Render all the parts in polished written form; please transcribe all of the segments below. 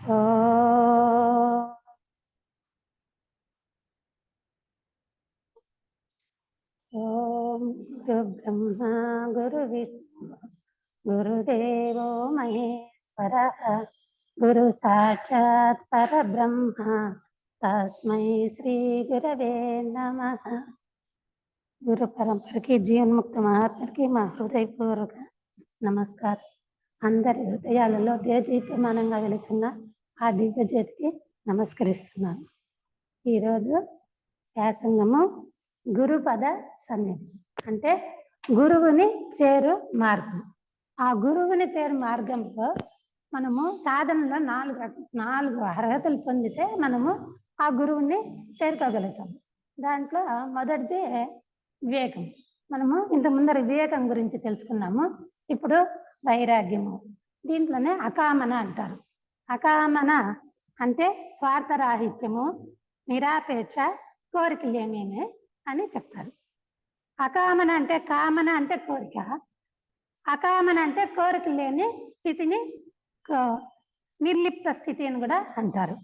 ఓం గురు బ్రహ్మ గురు విష్ణు గురుదేవో మహేశ్వర గురు సాక్షాత్ పరబ్రహ్మ తస్మై శ్రీ గురవే నమః. గురు పరంపరకి జీవన్ముక్త మహాత్మకి మా హృదయపూర్వక నమస్కారం. అందరి హృదయాలలో దేదీప్యమానంగా వెళుతున్న ఆ దివ్య జ్యోతికి నమస్కరిస్తున్నాను. ఈరోజు వ్యాసంగము గురుపద సన్నిధి అంటే గురువుని చేరు మార్గం. ఆ గురువుని చేరు మార్గంలో మనము సాధనలో నాలుగు అర్హతలు పొందితే మనము ఆ గురువుని చేరుకోగలుగుతాము. దాంట్లో మొదటిది వివేకం. మనము ఇంత ముందర వివేకం గురించి తెలుసుకున్నాము. ఇప్పుడు వైరాగ్యము. దీంట్లోనే అకామన అంటారు. అకామన అంటే స్వార్థరాహిత్యము, నిరాపేక్ష, కోరికలేమేమే అని చెప్తారు. అకామన అంటే కామన అంటే కోరిక, అకామన అంటే కోరిక లేని స్థితిని నిర్లిప్త స్థితి అని కూడా అంటారు.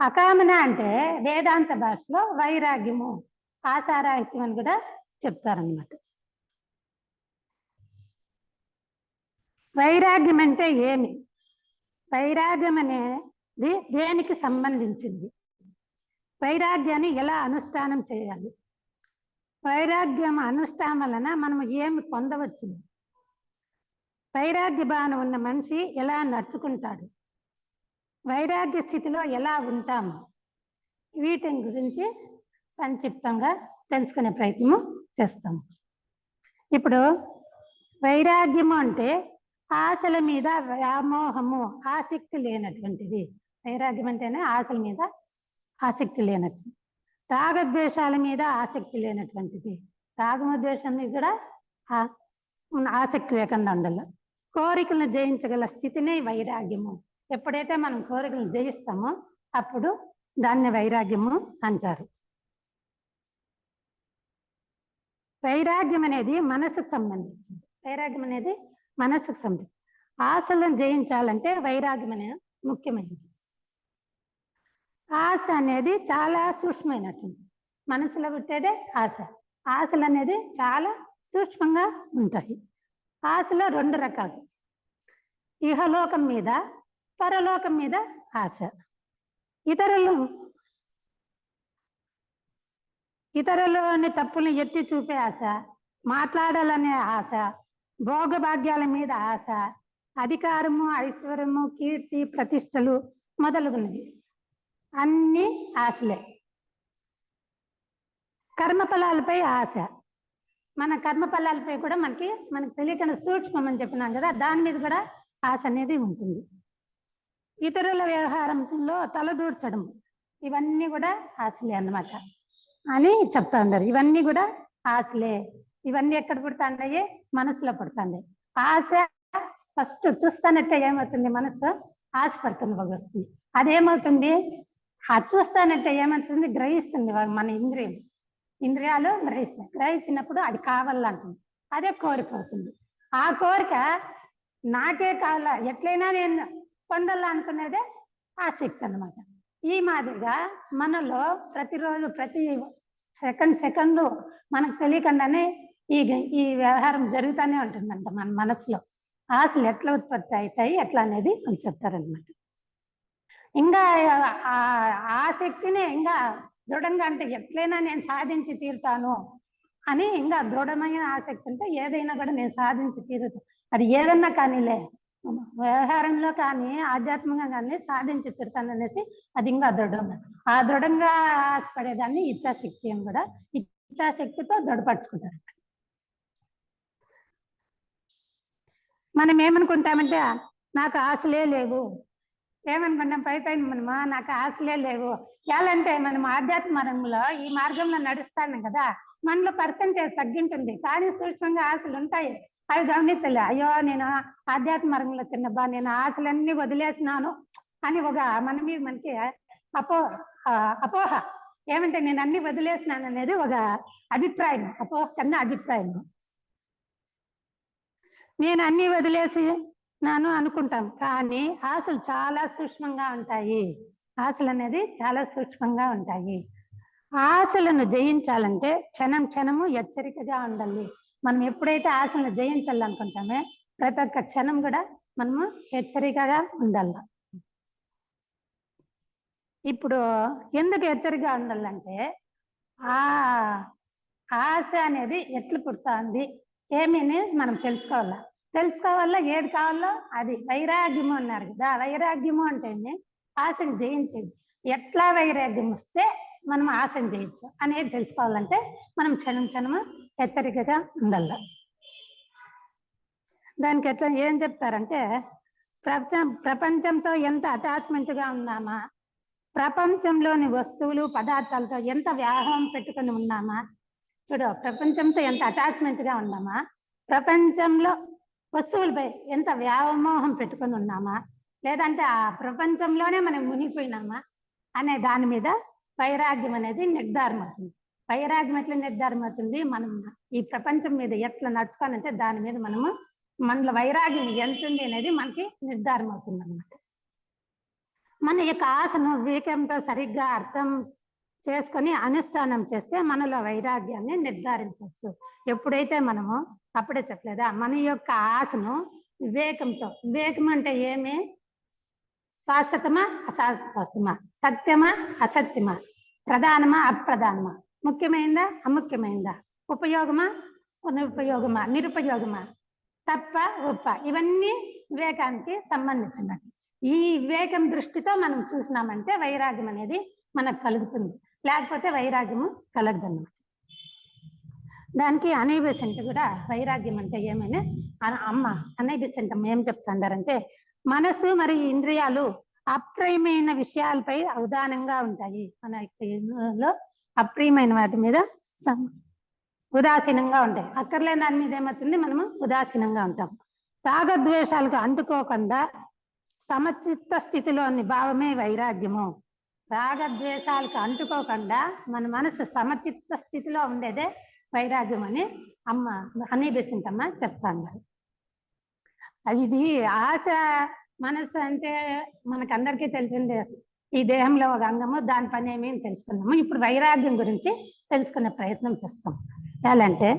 అకామన అంటే వేదాంత భాషలో వైరాగ్యము, ఆశారాహిత్యం అని కూడా చెప్తారన్నమాట. వైరాగ్యం అంటే ఏమి? వైరాగ్యం అనేది దేనికి సంబంధించింది? వైరాగ్యాన్ని ఎలా అనుష్ఠానం చేయాలి? వైరాగ్యం అనుష్ఠానం వలన మనం ఏమి పొందవచ్చు? వైరాగ్య భావన ఉన్న మనిషి ఎలా నడుచుకుంటాడు? వైరాగ్య స్థితిలో ఎలా ఉంటాము? వీటిని గురించి సంక్షిప్తంగా తెలుసుకునే ప్రయత్నము చేస్తాము. ఇప్పుడు వైరాగ్యము అంటే ఆశల మీద వ్యామోహము, ఆసక్తి లేనటువంటిది. వైరాగ్యం అంటేనే ఆశల మీద ఆసక్తి లేనట్టు, రాగద్వేషాల మీద ఆసక్తి లేనటువంటిది. రాగద్వేషం మీద కూడా ఆసక్తి లేకుండా ఉండాలి. కోరికలను జయించగల స్థితినే వైరాగ్యము. ఎప్పుడైతే మనం కోరికలను జయిస్తామో అప్పుడు దాన్ని వైరాగ్యము అంటారు. వైరాగ్యం అనేది మనసుకు సంబంధించింది. వైరాగ్యం అనేది మనసుకు సంబంధించి ఆశలను జయించాలంటే వైరాగ్యం అనేది ముఖ్యమైనది. ఆశ అనేది చాలా సూక్ష్మమైనటువంటి, మనసులో పుట్టేదే ఆశ. ఆశలు అనేది చాలా సూక్ష్మంగా ఉంటాయి. ఆశలో రెండు రకాలు, ఇహలోకం మీద, పరలోకం మీద ఆశ. ఇతరులని తప్పుల్ని ఎత్తి చూపే ఆశ, మాట్లాడాలనే ఆశ, భోగభాగ్యాల మీద ఆశ, అధికారము, ఐశ్వర్యము, కీర్తి, ప్రతిష్టలు మొదలుగున్నవి అన్ని ఆశలే. కర్మఫలాలపై ఆశ. మన కర్మఫలాలపై కూడా మనకి తెలియకుండా సూక్ష్మం అని చెప్పినాం కదా, దాని మీద కూడా ఆశ అనేది ఉంటుంది. ఇతరుల వ్యవహారంలో తలదూర్చడం, ఇవన్నీ కూడా ఆశలే అన్నమాట అని చెప్తా ఉన్నారు. ఇవన్నీ కూడా ఆశలే. ఇవన్నీ ఎక్కడ పుడతాండాయి? మనసులో పుడతాండాయి. ఆశ ఫస్ట్ చూస్తానంటే ఏమవుతుంది? మనసు ఆశపడుతుంది, వస్తుంది. అదేమవుతుంది? ఆ చూస్తానంటే ఏమవుతుంది? గ్రహిస్తుంది. మన ఇంద్రియాలు గ్రహిస్తాయి. గ్రహించినప్పుడు అది కావాలంటుంది, అదే కోరిక అవుతుంది. ఆ కోరిక నాకే కావాలా, ఎట్లయినా నేను పొందాలా అనుకునేదే ఆసక్తి అన్నమాట. ఈ మాదిరిగా మనలో ప్రతిరోజు ప్రతి సెకండ్ మనకు తెలియకుండానే ఈ వ్యవహారం జరుగుతూనే ఉంటుందంట మన మనసులో. ఆశలు ఎట్లా ఉత్పత్తి అవుతాయి ఎట్లా అనేది వాళ్ళు చెప్తారనమాట. ఇంకా ఆసక్తిని ఇంకా దృఢంగా అంటే ఎట్లయినా నేను సాధించి తీరుతాను అని ఇంకా దృఢమైన ఆసక్తి అంటే ఏదైనా కూడా నేను సాధించి తీరుతాను, అది ఏదన్నా కానీలే, వ్యవహారంలో కానీ ఆధ్యాత్మికంగా కానీ సాధించి తీరుతాను అనేసి అది ఇంకా దృఢంగా. ఆ దృఢంగా ఆశపడేదాన్ని ఇచ్ఛాశక్తి అని కూడా, ఇచ్ఛాశక్తితో దృఢపరచుకుంటారు. మనం ఏమనుకుంటామంటే నాకు ఆశలే లేవు, ఏమనుకుంటాం పైన మనమా నాకు ఆశలే లేవు. ఎలాంటే మనం ఆధ్యాత్మ రంగంలో ఈ మార్గంలో నడుస్తాను కదా, మనలో పర్సెంటేజ్ తగ్గింటుంది, కానీ సూక్ష్మంగా ఆశలు ఉంటాయి. అవి గమనించలే. అయ్యో నేను ఆధ్యాత్మ రంగంలో చిన్నబ్బా నేను ఆశలన్నీ వదిలేసినాను అని ఒక మనకి అపోహ ఏమంటే నేను అన్ని వదిలేసినాను అనేది ఒక అభిప్రాయం. అపోహ కన్నా అభిప్రాయం. నేను అన్ని వదిలేసి నేను అనుకుంటాం, కానీ ఆశలు చాలా సూక్ష్మంగా ఉంటాయి. ఆశలు అనేది చాలా సూక్ష్మంగా ఉంటాయి. ఆశలను జయించాలంటే క్షణం క్షణము హెచ్చరికగా ఉండాలి. మనం ఎప్పుడైతే ఆశలను జయించాలనుకుంటామో ప్రతి ఒక్క క్షణం కూడా మనము హెచ్చరికగా ఉండాలి. ఇప్పుడు ఎందుకు హెచ్చరికగా ఉండాలంటే ఆ ఆశ అనేది ఎట్లు పుడుతుంది ఏమని మనం తెలుసుకోవాలా. ఏది కావాలో అది వైరాగ్యము అన్నారు కదా. వైరాగ్యము అంటే ఆశను జయించేది. ఎట్లా వైరాగ్యం వస్తే మనం ఆశను జయించు అనేది తెలుసుకోవాలంటే మనం క్షణం క్షణము హెచ్చరికగా ఉండాలి. దానికి ఎట్లా ఏం చెప్తారంటే ప్రపంచంతో ఎంత అటాచ్మెంట్గా ఉన్నామా, ప్రపంచంలోని వస్తువులు పదార్థాలతో ఎంత వ్యామోహం పెట్టుకొని ఉన్నామా. చూడు, ప్రపంచంతో ఎంత అటాచ్మెంట్గా ఉన్నామా, ప్రపంచంలో వస్తువులపై ఎంత వ్యామోహం పెట్టుకొని ఉన్నామా, లేదంటే ఆ ప్రపంచంలోనే మనం మునిగిపోయినామా అనే దాని మీద వైరాగ్యం అనేది నిర్ధారణ అవుతుంది. వైరాగ్యం ఎట్లా నిర్ధారణ అవుతుంది? మనం ఈ ప్రపంచం మీద ఎట్లా నడుచుకోవాలంటే దాని మీద మనలో వైరాగ్యం ఎంత ఉంది అనేది మనకి నిర్ధారణ అవుతుంది అన్నమాట. మన యొక్క ఆశను వివేకంతో సరిగ్గా అర్థం చేసుకొని అనుష్ఠానం చేస్తే మనలో వైరాగ్యాన్ని నిర్ధారించవచ్చు. ఎప్పుడైతే మనము అప్పుడే చెప్పలేదా, మన యొక్క ఆశను వివేకంతో, వివేకం అంటే ఏమి? శాశ్వతమా అశాశ్వతమా, సత్యమా అసత్యమా, ప్రధానమా అప్రధానమా, ముఖ్యమైందా అముఖ్యమైందా, ఉపయోగమా అనుపయోగమా, నిరుపయోగమా, తప్ప ఒప్ప, ఇవన్నీ వివేకానికి సంబంధించినట్టు. ఈ వివేకం దృష్టితో మనం చూసినామంటే వైరాగ్యం అనేది మనకు కలుగుతుంది, లేకపోతే వైరాగ్యము కలగదన్నమాట. దానికి అనే బెసెంట్ కూడా వైరాగ్యం అంటే ఏమైనా అమ్మ అనే బెసెంట్ అమ్మ ఏం చెప్తాండారంటే, మనసు మరియు ఇంద్రియాలు అప్రియమైన విషయాలపై అవధానంగా ఉంటాయి. మన లో అప్రియమైన వాటి మీద ఉదాసీనంగా ఉంటాయి. అక్కర్లేని దాని మీద ఏమవుతుంది, మనము ఉదాసీనంగా ఉంటాం. రాగద్వేషాలకు అంటుకోకుండా సమచిత్త స్థితిలోని భావమే వైరాగ్యము. రాగద్వేషాలకు అంటుకోకుండా మన మనసు సమచిత్త స్థితిలో ఉండేదే వైరాగ్యం అని అమ్మ హనీ బెసెంట్ అమ్మ చెప్తాండారు. ఇది ఆశ మనసు అంటే మనకందరికీ తెలిసిందే. ఈ దేహంలో ఒక అంగము, దాని పని ఏమి తెలుసుకున్నాము. ఇప్పుడు వైరాగ్యం గురించి తెలుసుకునే ప్రయత్నం చేస్తాం. ఎలాంటే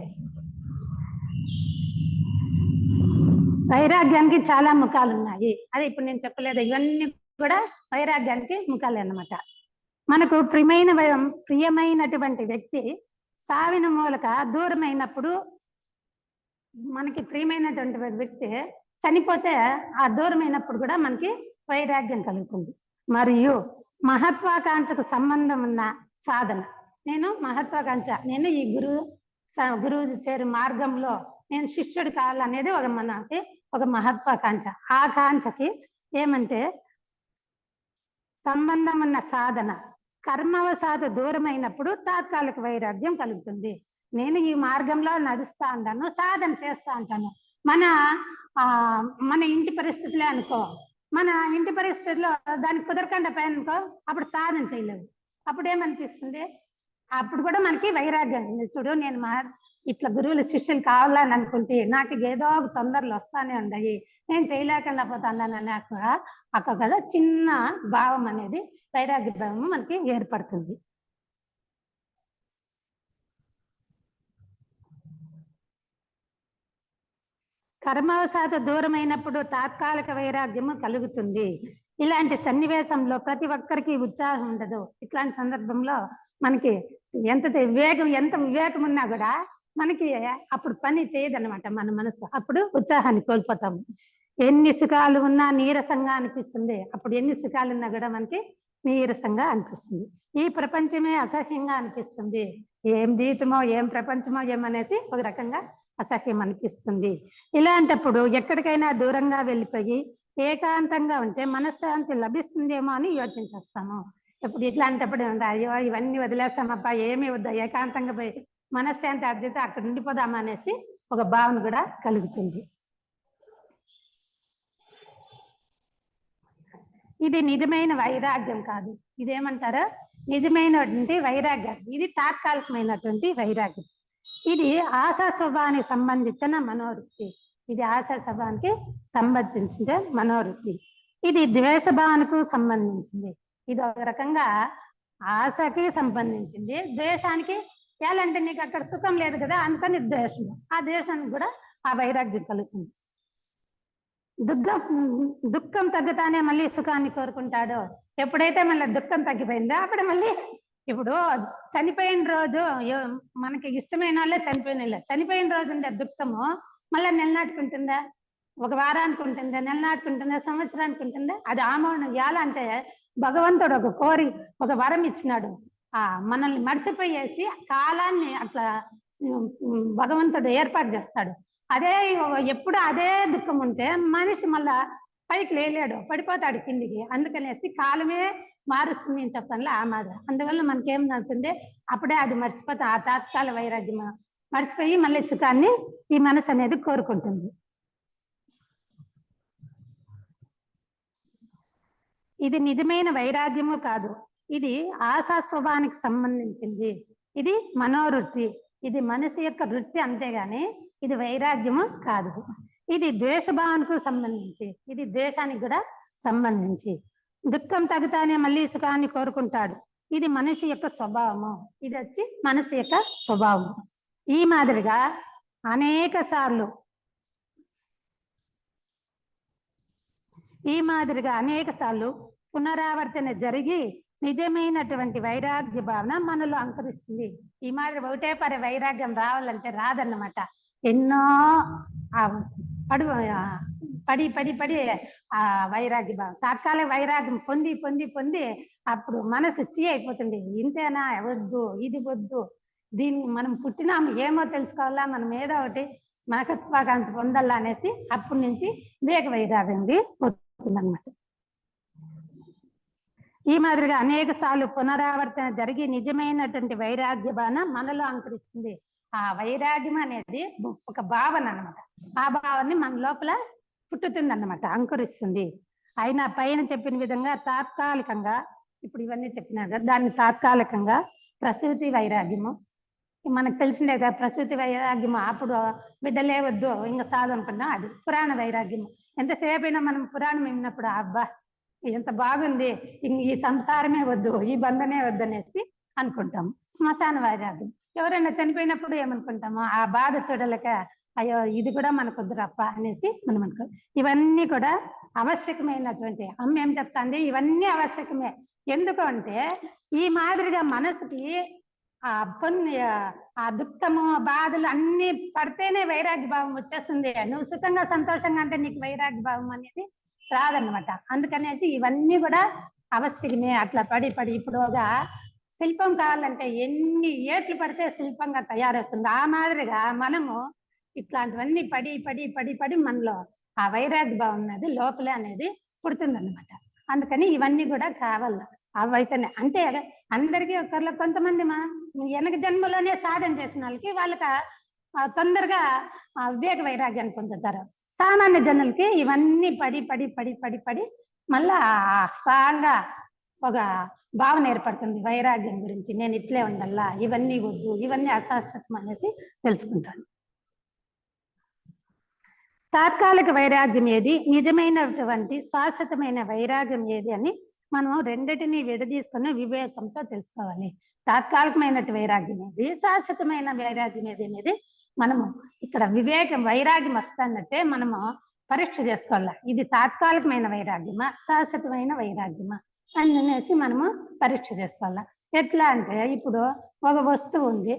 వైరాగ్యానికి చాలా ముఖాలు ఉన్నాయి. అదే ఇప్పుడు నేను చెప్పలేదు, ఇవన్నీ కూడా వైరాగ్యానికి ముఖాలే అన్నమాట. మనకు ప్రియమైనటువంటి వ్యక్తి సావిన మూలక దూరమైనప్పుడు, మనకి ప్రియమైనటువంటి వ్యక్తి చనిపోతే ఆ దూరమైనప్పుడు కూడా మనకి వైరాగ్యం కలుగుతుంది. మరియు మహత్వాకాంక్షకు సంబంధం ఉన్న సాధన. నేను మహత్వాకాంక్ష, నేను ఈ గురువు చేరు మార్గంలో నేను శిష్యుడు కావాలనేది మనకి ఒక మహత్వాకాంక్ష. ఆ కాంక్షకి ఏమంటే సంబంధం ఉన్న సాధన. కర్మవశాత్తు దూరమైనప్పుడు తాత్కాలిక వైరాగ్యం కలుగుతుంది. నేను ఈ మార్గంలో నడుస్తా ఉంటాను, సాధన చేస్తా ఉంటాను. మన ఇంటి పరిస్థితులే అనుకో, మన ఇంటి పరిస్థితుల్లో దానికి కుదరకుండా పోయానుకో, అప్పుడు సాధన చేయలేవు. అప్పుడు ఏమనిపిస్తుంది, అప్పుడు కూడా మనకి వైరాగ్యం. చూడు, నేను ఇట్లా గురువులు శిష్యులు కావాలని అనుకుంటే నాకు ఏదో ఒక తొందరలు వస్తానే ఉన్నాయి, నేను చేయలేకుండా పోతానని అక్కడ కదా చిన్న భావం అనేది, వైరాగ్య భావం మనకి ఏర్పడుతుంది. కర్మవశాత్తు దూరమైనప్పుడు తాత్కాలిక వైరాగ్యము కలుగుతుంది. ఇలాంటి సన్నివేశంలో ప్రతి ఒక్కరికి ఉత్సాహం ఉండదు. ఇట్లాంటి సందర్భంలో మనకి ఎంత వివేకం ఉన్నా కూడా మనకి అప్పుడు పని చేయదన్నమాట మన మనసు. అప్పుడు ఉత్సాహాన్ని కోల్పోతాము. ఎన్ని సుఖాలు ఉన్నా నీరసంగా అనిపిస్తుంది. అప్పుడు ఎన్ని సుఖాలు ఉన్నా కూడా మనకి నీరసంగా అనిపిస్తుంది. ఈ ప్రపంచమే అసహ్యంగా అనిపిస్తుంది. ఏం జీవితమో ఏం ప్రపంచమో ఏమనేసి ఒక రకంగా అసహ్యం అనిపిస్తుంది. ఇలాంటప్పుడు ఎక్కడికైనా దూరంగా వెళ్ళిపోయి ఏకాంతంగా ఉంటే మనశ్శాంతి లభిస్తుందేమో అని యోచించేస్తాము. ఇప్పుడు ఇట్లాంటప్పుడు అయ్యో ఇవన్నీ వదిలేస్తామప్పా, ఏమీ వద్దా, ఏకాంతంగా పోయి మనశ్శాంతి అర్జితే అక్కడ ఉండిపోదామా అనేసి ఒక భావన కూడా కలుగుతుంది. ఇది నిజమైన వైరాగ్యం కాదు. ఇదేమంటారు, నిజమైనటువంటి వైరాగ్యం. ఇది తాత్కాలికమైనటువంటి వైరాగ్యం. ఇది ఆశా స్వభావానికి సంబంధించిన మనోవృత్తి. ఇది ఆశా స్వభావానికి సంబంధించిందే మనోవృత్తి. ఇది ద్వేషభావనకు సంబంధించింది. ఇది ఒక రకంగా ఆశకి సంబంధించింది. ద్వేషానికి ఎలాంటి నీకు అక్కడ సుఖం లేదు కదా అందుకని ద్వేషం, ఆ ద్వేషానికి కూడా ఆ వైరాగ్యం కలుగుతుంది. దుఃఖం తగ్గుతానే మళ్ళీ సుఖాన్ని కోరుకుంటాడో, ఎప్పుడైతే మళ్ళీ దుఃఖం తగ్గిపోయిందో అప్పుడు మళ్ళీ ఇప్పుడు చనిపోయిన రోజు మనకి ఇష్టమైన వాళ్ళే చనిపోయిన రోజు ఉండే దుఃఖము మళ్ళీ నెలనాటుకుంటుందా, ఒక వారానికి ఉంటుందా, నెలనాటుకుంటుందా, సంవత్సరానికి ఉంటుందా? అది ఆమోదం ఎలా అంటే భగవంతుడు ఒక కోరి ఒక వరం ఇచ్చినాడు, మనల్ని మర్చిపోయేసి కాలాన్ని అట్లా భగవంతుడు ఏర్పాటు చేస్తాడు. అదే ఎప్పుడు అదే దుఃఖం ఉంటే మనిషి మళ్ళా పైకి లేలేడు, పడిపోతాడు కిందికి. అందుకనేసి కాలమే మారుస్తుంది నేను చెప్తానులే ఆ మాట. అందువల్ల మనకేం అవుతుంది, అప్పుడే అది మర్చిపోతా ఆ తాత్కాల వైరాగ్యం మర్చిపోయి మళ్ళీ సుఖాన్ని ఈ మనసు అనేది కోరుకుంటుంది. ఇది నిజమైన వైరాగ్యము కాదు, ఇది ఆశా స్వభావానికి సంబంధించింది. ఇది మనోవృత్తి, ఇది మనసు యొక్క వృత్తి అంతేగాని ఇది వైరాగ్యము కాదు. ఇది ద్వేషభావానికి సంబంధించి, ఇది ద్వేషానికి కూడా సంబంధించి. దుఃఖం తగ్గుతానే మళ్ళీ సుఖాన్ని కోరుకుంటాడు, ఇది మనిషి యొక్క స్వభావము. ఇది వచ్చి మనసు యొక్క స్వభావము. ఈ మాదిరిగా అనేక సార్లు పునరావర్తన జరిగి నిజమైనటువంటి వైరాగ్య భావన మనలో అంకురిస్తుంది. ఈ మాదిరి ఒకటే పరి వైరాగ్యం రావాలంటే రాదన్నమాట. ఎన్నో పడి పడి పడి ఆ వైరాగ్య భావం తాత్కాలిక వైరాగ్యం పొంది పొంది పొంది అప్పుడు మనసు అయిపోతుంది. ఇంతేనా, వద్దు, ఇది వద్దు, దీన్ని మనం పుట్టినాము ఏమో తెలుసుకోవాలా, మనం ఏదో ఒకటి మనకత్వాకాంక్ష పొందాలా అనేసి అప్పటి నుంచి వివేక వైరాగ్యం వస్తుందన్నమాట. ఈ మాదిరిగా అనేక సార్లు పునరావర్తన జరిగి నిజమైనటువంటి వైరాగ్య భావన మనలో అంకురిస్తుంది. ఆ వైరాగ్యం అనేది ఒక భావన అన్నమాట. ఆ భావాన్ని మన లోపల పుట్టుతుంది అన్నమాట, అంకురిస్తుంది. అయినా పైన చెప్పిన విధంగా తాత్కాలికంగా, ఇప్పుడు ఇవన్నీ చెప్పినారు కదా, దాన్ని తాత్కాలికంగా ప్రసూతి వైరాగ్యము మనకు తెలిసిందే కదా. ప్రసూతి వైరాగ్యము అప్పుడు బిడ్డలే వద్దు ఇంకా సాధు అనుకున్నాం, అది పురాణ వైరాగ్యము. ఎంతసేపు అయినా మనం పురాణం విన్నప్పుడు అబ్బా ఎంత బాగుంది, ఈ సంసారమే వద్దు, ఈ బంధనే వద్దు అనేసి అనుకుంటాము. శ్మశాన వైరాగ్యం, ఎవరైనా చనిపోయినప్పుడు ఏమనుకుంటాము, ఆ బాధ చూడలేక అయ్యో ఇది కూడా మనకు వద్దురప్ప అనేసి మనం అనుకో. ఇవన్నీ కూడా ఆవశ్యకమైనటువంటి అమ్మ ఏం చెప్తాంది, ఇవన్నీ ఆవశ్యకమే. ఎందుకు అంటే ఈ మాదిరిగా మనసుకి ఆ దుఃఖము బాధలు అన్ని పడితేనే వైరాగ్య భావం వచ్చేస్తుంది. నువ్వు సుఖంగా సంతోషంగా అంటే నీకు వైరాగ్య భావం అనేది రాదన్నమాట. అందుకనేసి ఇవన్నీ కూడా ఆవశ్యకమే. అట్లా పడి పడి ఇప్పుడు ఒక శిల్పం కావాలంటే ఎన్ని ఏట్లు పడితే శిల్పంగా తయారవుతుంది. ఆ మాదిరిగా మనము ఇట్లాంటివన్నీ పడి పడి పడి పడి మనలో ఆ వైరాగ్య భావం అనేది లోపలే అనేది పుడుతుంది అన్నమాట. అందుకని ఇవన్నీ కూడా కావాలి. అవైతేనే అంటే అందరికీ ఒకరిలో కొంతమంది వెనక జన్మలోనే సాధన చేసిన వాళ్ళకి తొందరగా వివేక వైరాగ్యాన్ని పొందుతారు. సామాన్య జనులకి ఇవన్నీ పడి పడి పడి పడి పడి మళ్ళా స్ట్రాంగ్గా ఒక భావన ఏర్పడుతుంది వైరాగ్యం గురించి. నేను ఇట్లే ఉండాలా, ఇవన్నీ వద్దు, ఇవన్నీ అశాశ్వతం అనేసి తెలుసుకుంటాను. తాత్కాలిక వైరాగ్యం ఏది, నిజమైనటువంటి శాశ్వతమైన వైరాగ్యం ఏది అని మనం రెండిటిని విడదీసుకుని వివేకంతో తెలుసుకోవాలి. తాత్కాలికమైన వైరాగ్యం ఏది, శాశ్వతమైన వైరాగ్యం ఏది అనేది మనము ఇక్కడ వైరాగ్యం వస్తానంటే మనము పరీక్ష చేసుకోవాలి. ఇది తాత్కాలికమైన వైరాగ్యమా, శాశ్వతమైన వైరాగ్యమా అనేసి మనము పరీక్ష చేసుకోవాలి. ఎట్లా అంటే ఇప్పుడు ఒక వస్తువు ఉంది,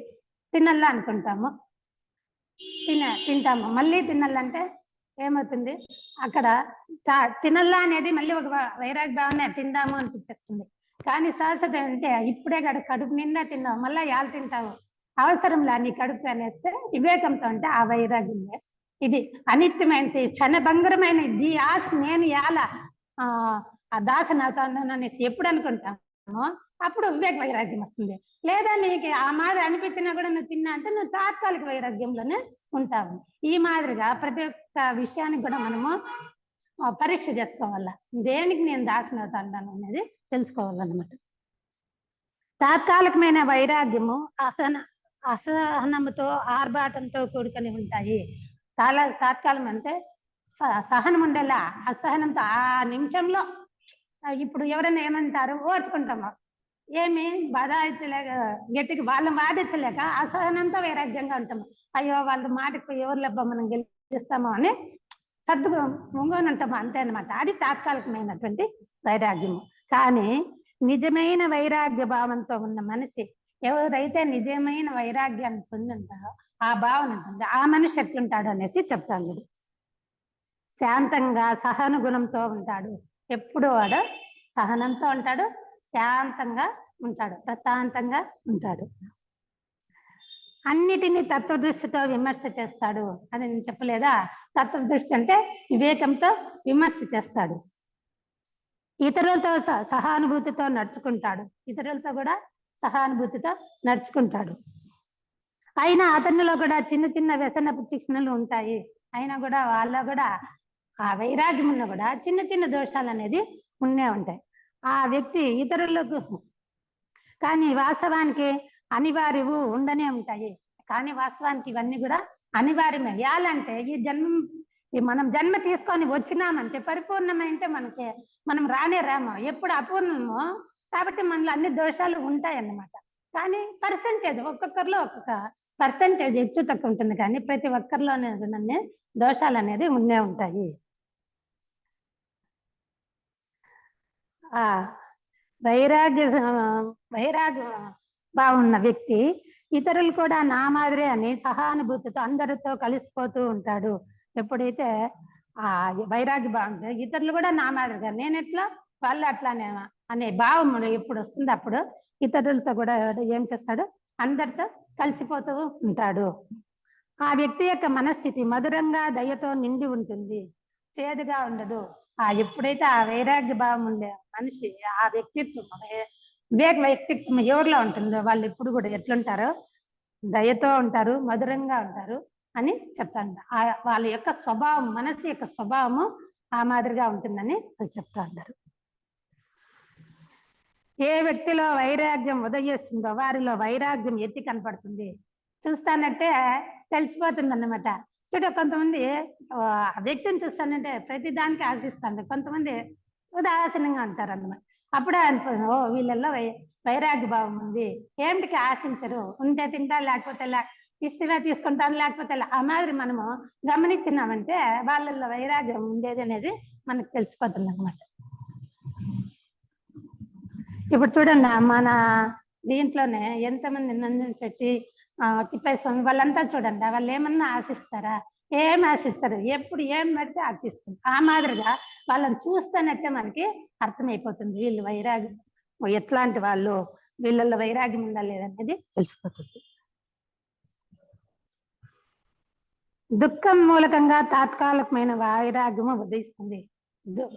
తినాలా అనుకుంటాము, తింటాము, మళ్ళీ తినాలంటే ఏమవుతుంది, అక్కడ తినల్లా అనేది మళ్ళీ ఒక వైరాగ్య భావన, తిందాము అనిపించేస్తుంది. కానీ శాశ్వత అంటే ఇప్పుడే కడుపు నిండా తిన్నావు, మళ్ళీ యాల తింటావు, అవసరంలా నీ కడుపు అనేస్తే వివేకంతో అంటే ఆ వైరాగ్యమే. ఇది అనిత్యమైనది, క్షణభంగురమైన ఇది ఆశ, నేను యాల ఆ దాసన అవుతాను అనేసి ఎప్పుడు అనుకుంటామో అప్పుడు వివేక వైరాగ్యం వస్తుంది. లేదా నీకు ఆ మాదిరి అనిపించినా కూడా నువ్వు తిన్నా అంటే నువ్వు తాత్కాలిక వైరాగ్యంలోనే ఉంటావు. ఈ మాదిరిగా ప్రతి ఒక్క విషయానికి కూడా మనము పరీక్ష చేసుకోవాలా, దేనికి నేను దాసన అవుతాను అనేది తెలుసుకోవాలన్నమాట. తాత్కాలికమైన వైరాగ్యము అసహనంతో ఆర్భాటంతో కూడుకొని ఉంటాయి. తాత్కాలం అంటే సహనం ఉండేలా. అసహనంతో ఆ నిమిషంలో ఇప్పుడు ఎవరైనా ఏమంటారు ఓర్చుకుంటాము, ఏమి బదాయించలేక గట్టిగా వాళ్ళని వాదించలేక అసహనంతో వైరాగ్యంగా ఉంటాము. అయ్యో వాళ్ళ మాటకు ఎవరు లెబ్బ మనం గెలిస్తామో అని ముంగోని ఉంటాము, అంతే అనమాట. అది తాత్కాలికమైనటువంటి వైరాగ్యము. కానీ నిజమైన వైరాగ్య భావంతో ఉన్న మనిషి ఎవరైతే నిజమైన వైరాగ్యాన్ని పొందుంటారో ఆ భావన ఉంటుంది. ఆ మనిషి ఎట్లుంటాడు అనేసి చెప్తాను. శాంతంగా సహన గుణంతో ఉంటాడు. ఎప్పుడు వాడు సహనంతో ఉంటాడు, శాంతంగా ఉంటాడు, ప్రశాంతంగా ఉంటాడు. అన్నిటినీ తత్వదృష్టితో విమర్శ చేస్తాడు అని నేను చెప్పలేదా? తత్వదృష్టి అంటే వివేకంతో విమర్శ చేస్తాడు. ఇతరులతో సహానుభూతితో నడుచుకుంటాడు. ఇతరులతో కూడా సహానుభూతితో నడుచుకుంటాడు. అయినా అతనిలో కూడా చిన్న చిన్న వ్యసనపు చిహ్నలు ఉంటాయి. అయినా కూడా వాళ్ళ కూడా ఆ వైరాగ్యంలో కూడా చిన్న చిన్న దోషాలు అనేది ఉండే ఉంటాయి ఆ వ్యక్తి ఇతరులకు. కానీ వాస్తవానికి అనివార్యవు ఉండనే ఉంటాయి. కానీ వాస్తవానికి ఇవన్నీ కూడా అనివార్యమే. ఎలాంటే మనం జన్మ తీసుకొని వచ్చినామంటే పరిపూర్ణమైంటే మనం రాము. ఎప్పుడు అపూర్ణమో కాబట్టి మనలో అన్ని దోషాలు ఉంటాయన్నమాట. కానీ పర్సెంటేజ్ ఒక్కొక్కరిలో ఒక్కొక్క పర్సెంటేజ్ హెచ్చు తక్కువ ఉంటుంది. కానీ ప్రతి ఒక్కరిలోనే దోషాలు అనేది ఉండే ఉంటాయి. వైరాగ్య బాగున్న వ్యక్తి ఇతరులు కూడా నా మాదిరే అని సహానుభూతితో అందరితో కలిసిపోతూ ఉంటాడు. ఎప్పుడైతే వైరాగ్య బాగుంటే ఇతరులు కూడా నా మాదిరిగా నేను ఎట్లా వాళ్ళు అట్లానే అనే భావం ఎప్పుడు వస్తుంది అప్పుడు ఇతరులతో కూడా ఏం చేస్తాడు, అందరితో కలిసిపోతూ ఉంటాడు. ఆ వ్యక్తి యొక్క మనస్థితి మధురంగా దయతో నిండి ఉంటుంది, చేదుగా ఉండదు. ఎప్పుడైతే ఆ వైరాగ్య భావం ఉండే మనిషి ఆ వ్యక్తిత్వం వ్యక్తిత్వం ఎవరిలో ఉంటుందో వాళ్ళు ఎప్పుడు కూడా ఎట్లుంటారో దయతో ఉంటారు, మధురంగా ఉంటారు అని చెప్తాను. వాళ్ళ యొక్క స్వభావం, మనసు యొక్క స్వభావము ఆ మాదిరిగా ఉంటుందని చెప్తా ఉంటారు. ఏ వ్యక్తిలో వైరాగ్యం ఉదయిస్తుందో వారిలో వైరాగ్యం ఎత్తి కనపడుతుంది. చూస్తానంటే తెలిసిపోతుంది అన్నమాట. చూడ కొంతమంది వ్యక్తిని చూస్తానంటే ప్రతి దానికి ఆశిస్తాను, కొంతమంది ఉదాసీనంగా ఉంటారు అన్నమాట. అప్పుడే అనుకున్నాను, ఓ వీళ్ళల్లో వైరాగ్య భావం ఉంది. ఏమిటికి ఆశించరు, ఉంటే తింటారు లేకపోతే ఇస్తే తీసుకుంటారు లేకపోతే ఆ మాదిరి మనము గమనించినామంటే వాళ్ళల్లో వైరాగ్యం ఉండేది అనేది మనకు తెలిసిపోతుంది అన్నమాట. ఇప్పుడు చూడండి మన దీంట్లోనే ఎంతమంది నందన్ శెట్టి, తిప్పేస్వామి వాళ్ళంతా చూడండి, వాళ్ళు ఏమన్నా ఆశిస్తారా? ఏం ఆశిస్తారు, ఎప్పుడు ఏం పెడితే అది తీసుకుంటారు. ఆ మాదిరిగా వాళ్ళని చూస్తానంటే మనకి అర్థమైపోతుంది వీళ్ళు వైరాగ్యం ఎట్లాంటి వాళ్ళు, వీళ్ళల్లో వైరాగ్యం ఉందా లేదనేది తెలిసిపోతుంది. దుఃఖం మూలకంగా తాత్కాలికమైన వైరాగ్యము ఉదయిస్తుంది.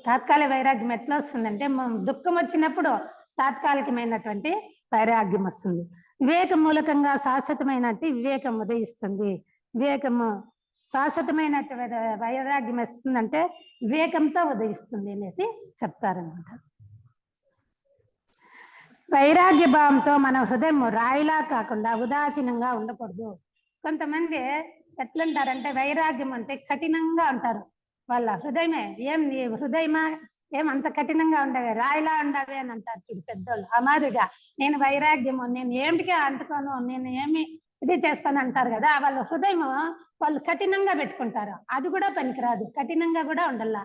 తాత్కాలిక వైరాగ్యం ఎట్లా వస్తుందంటే దుఃఖం వచ్చినప్పుడు తాత్కాలికమైనటువంటి వైరాగ్యం వస్తుంది. వివేకం మూలకంగా శాశ్వతమైనటువంటి వివేకం ఉదయిస్తుంది. వివేకము శాశ్వతమైనటువంటి వైరాగ్యం వస్తుందంటే వివేకంతో ఉదయిస్తుంది అనేసి చెప్తారనమాట. వైరాగ్య భావంతో మన హృదయం రాయిలా కాకుండా ఉదాసీనంగా ఉండకూడదు. కొంతమంది ఎట్లుంటారంటే వైరాగ్యం అంటే కఠినంగా ఉంటారు. వాళ్ళ హృదయమే ఏం నీ హృదయమా ఏం అంత కఠినంగా ఉండవే, రాయిలా ఉండవే అని అంటారు చూడు పెద్దోళ్ళు. ఆ మాదిరిగా నేను వైరాగ్యము, నేను ఏమిటికే అంటుకోను, నేను ఏమి ఇది చేసుకొని అంటారు కదా, వాళ్ళ హృదయం వాళ్ళు కఠినంగా పెట్టుకుంటారు. అది కూడా పనికిరాదు, కఠినంగా కూడా ఉండాల.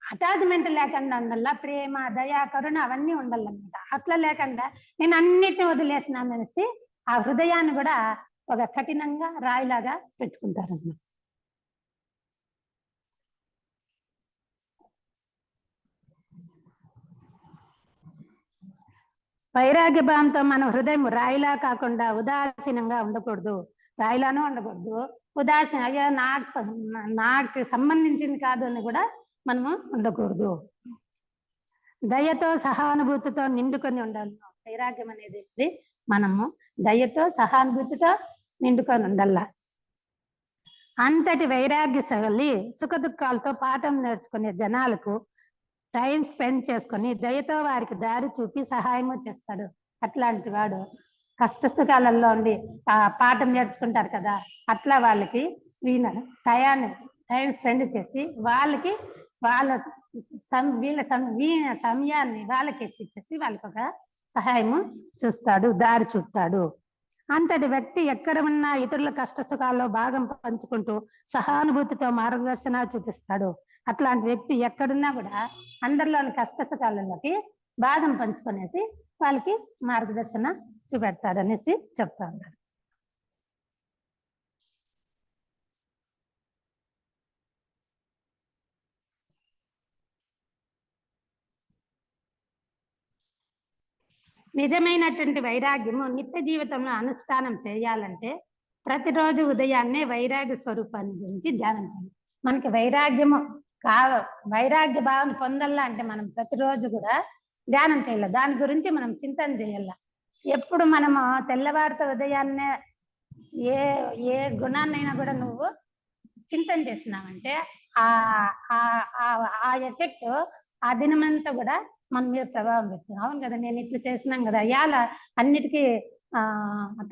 అటాచ్మెంట్ లేకుండా ఉండాల, ప్రేమ, దయ, కరుణ అవన్నీ ఉండాలన్నమాట. అట్లా లేకుండా నేను అన్నిటిని వదిలేసినామనేసి ఆ హృదయాన్ని కూడా ఒక కఠినంగా రాయిలాగా పెట్టుకుంటారన్నమాట. వైరాగ్య భావంతో మన హృదయం రాయిలా కాకుండా ఉదాసీనంగా ఉండకూడదు. రాయిలానూ ఉండకూడదు, ఉదాసీన అయ్యో నాకు సంబంధించింది కాదు అని కూడా మనము ఉండకూడదు. దయతో సహానుభూతితో నిండుకొని ఉండాలి. వైరాగ్యం అనేది మనము దయతో సహానుభూతితో నిండుకొని ఉండాల. అంతటి వైరాగ్య సగలి సుఖ దుఃఖాలతో పాఠం నేర్చుకునే జనాలకు టైం స్పెండ్ చేసుకొని దయతో వారికి దారి చూపి సహాయము చేస్తాడు. అట్లాంటి వాడు కష్ట సుఖాలలో ఉండి పాఠం నేర్చుకుంటారు కదా, అట్లా వాళ్ళకి టైం స్పెండ్ చేసి వాళ్ళకి వీళ్ళ సమయాన్ని వాళ్ళకి ఇచ్చేసి వాళ్ళకి ఒక సహాయము చూస్తాడు, దారి చూపుతాడు. అంతటి వ్యక్తి ఎక్కడ ఉన్నా ఇతరుల కష్ట సుఖాల్లో భాగం పంచుకుంటూ సహానుభూతితో మార్గదర్శనాలు చూపిస్తాడు. అట్లాంటి వ్యక్తి ఎక్కడున్నా కూడా అందరిలోని కష్ట సుఖాలలోకి భాగం పంచుకునేసి వాళ్ళకి మార్గదర్శన చూపెడతాడు అనేసి చెప్తా ఉన్నారు. నిజమైనటువంటి వైరాగ్యము నిత్య జీవితంలో అనుష్ఠానం చేయాలంటే ప్రతిరోజు ఉదయాన్నే వైరాగ్య స్వరూపాన్ని గురించి ధ్యానం చేయాలి. మనకి వైరాగ్య భావం పొందాల అంటే మనం ప్రతిరోజు కూడా ధ్యానం చేయాలి, దాని గురించి మనం చింతన చేయాల. ఎప్పుడు మనము తెల్లవారితో ఉదయాన్నే ఏ గుణాన్నైనా కూడా నువ్వు చింతన చేసినావంటే ఆ ఎఫెక్ట్ ఆ దినమంతా కూడా మన మీద ప్రభావం పెడుతుంది. అవును కదా, నేను ఇట్లా చేసినాం కదా, ఇవాళ అన్నిటికీ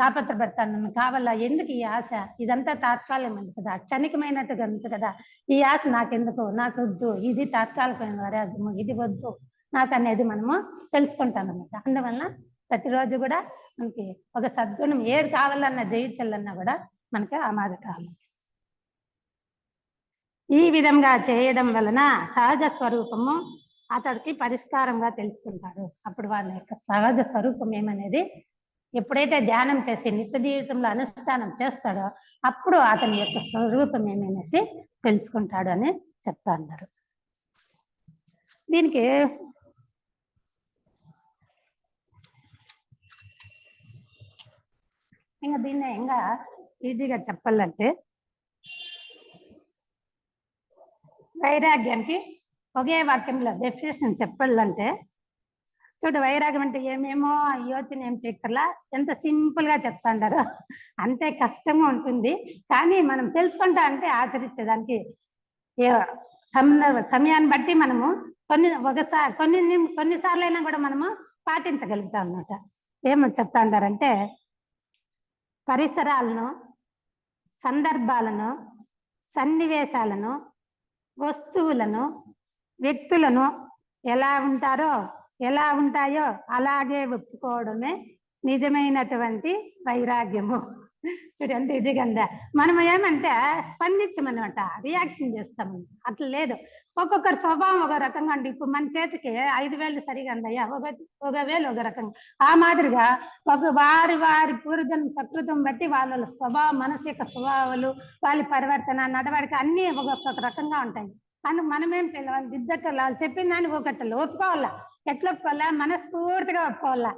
తాపత్రపడతాను, కావాలా, ఎందుకు ఈ ఆశ, ఇదంతా తాత్కాలికమైనది కదా, క్షణికమైనట్టుగా ఉంది కదా, ఈ ఆశ నాకెందుకు, నాకు వద్దు, ఇది తాత్కాలికమైన వైరాగ్యము, ఇది వద్దు నాకు అనేది మనము తెలుసుకుంటాం అన్నమాట. అందువల్ల ప్రతిరోజు కూడా మనకి ఒక సద్గుణం ఏది కావాలన్నా జయించాలన్నా కూడా మనకి ఆ మాదిరి కావాలి. ఈ విధంగా చేయడం వలన సహజ స్వరూపము అతడికి పరిష్కారంగా తెలుసుకుంటాడు. అప్పుడు వాళ్ళ యొక్క సహజ స్వరూపం ఏమనేది ఎప్పుడైతే ధ్యానం చేసి నిత్య జీవితంలో అనుష్ఠానం చేస్తాడో అప్పుడు అతని యొక్క స్వరూపం ఏమనేసి తెలుసుకుంటాడు అని చెప్తా అన్నారు. దీనికి దీన్ని ఇంకా ఈజీగా చెప్పాలంటే వైరాగ్యానికి ఒకే వాక్యంలో డెఫినేషన్ చెప్పాలంటే చూడు, వైరాగ్యం అంటే ఏమేమో యోచన ఏం చేయక్కర్లా, ఎంత సింపుల్ గా చెప్తాండారు, అంతే కష్టంగా ఉంటుంది. కానీ మనం తెలుసుకుంటా అంటే ఆచరించేదానికి సమయాన్ని బట్టి మనము కొన్నిసార్లు అయినా కూడా మనము పాటించగలుగుతాం అన్నమాట. ఏమని చెప్తా అంటారంటే పరిసరాలను, సందర్భాలను, సన్నివేశాలను, వస్తువులను, వ్యక్తులను ఎలా ఉంటాయో అలాగే ఒప్పుకోవడమే నిజమైనటువంటి వైరాగ్యము. చూడండి, ఇది కదా మనం ఏమంటే స్పందించమన్నమాట, రియాక్షన్ చేస్తాము. అట్లా లేదు, ఒక్కొక్కరి స్వభావం ఒక రకంగా అంటే ఇప్పుడు మన చేతికి 5 వేలు సరిగా అందయ్యా, ఒక వేలు ఒక రకంగా, ఆ మాదిరిగా వారి పూర్వజన్మ సకృతం బట్టి వాళ్ళ స్వభావం, మనసు యొక్క స్వభావాలు, వాళ్ళ పరివర్తన, నడవడిక అన్నీ ఒక్కొక్క రకంగా ఉంటాయి. అందుకు మనం ఏం చేయాలి, వాళ్ళు దిద్దకల్లా వాళ్ళు చెప్పిన దాన్ని ఒకటల్లా ఒప్పుకోవాలా. ఎట్లా ఒప్పుకోవాలా, మనస్ఫూర్తిగా ఒప్పుకోవాలా,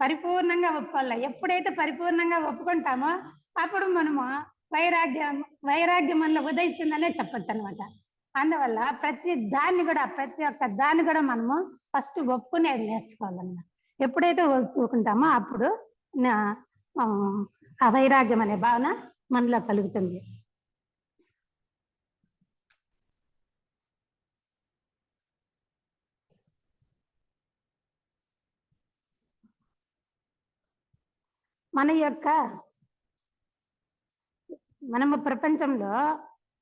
పరిపూర్ణంగా ఒప్పుకోవాలా. ఎప్పుడైతే పరిపూర్ణంగా ఒప్పుకుంటామో అప్పుడు మనము వైరాగ్యం మనలో ఉదయించిందనే చెప్పచ్చు అనమాట. అందువల్ల ప్రతి ఒక్క దాన్ని కూడా మనము ఫస్ట్ ఒప్పుకునేది నేర్చుకోవాలన్నమాట. ఎప్పుడైతే ఒప్పుకుంటామో అప్పుడు ఆ వైరాగ్యం అనే భావన మనలో కలుగుతుంది. మనము ప్రపంచంలో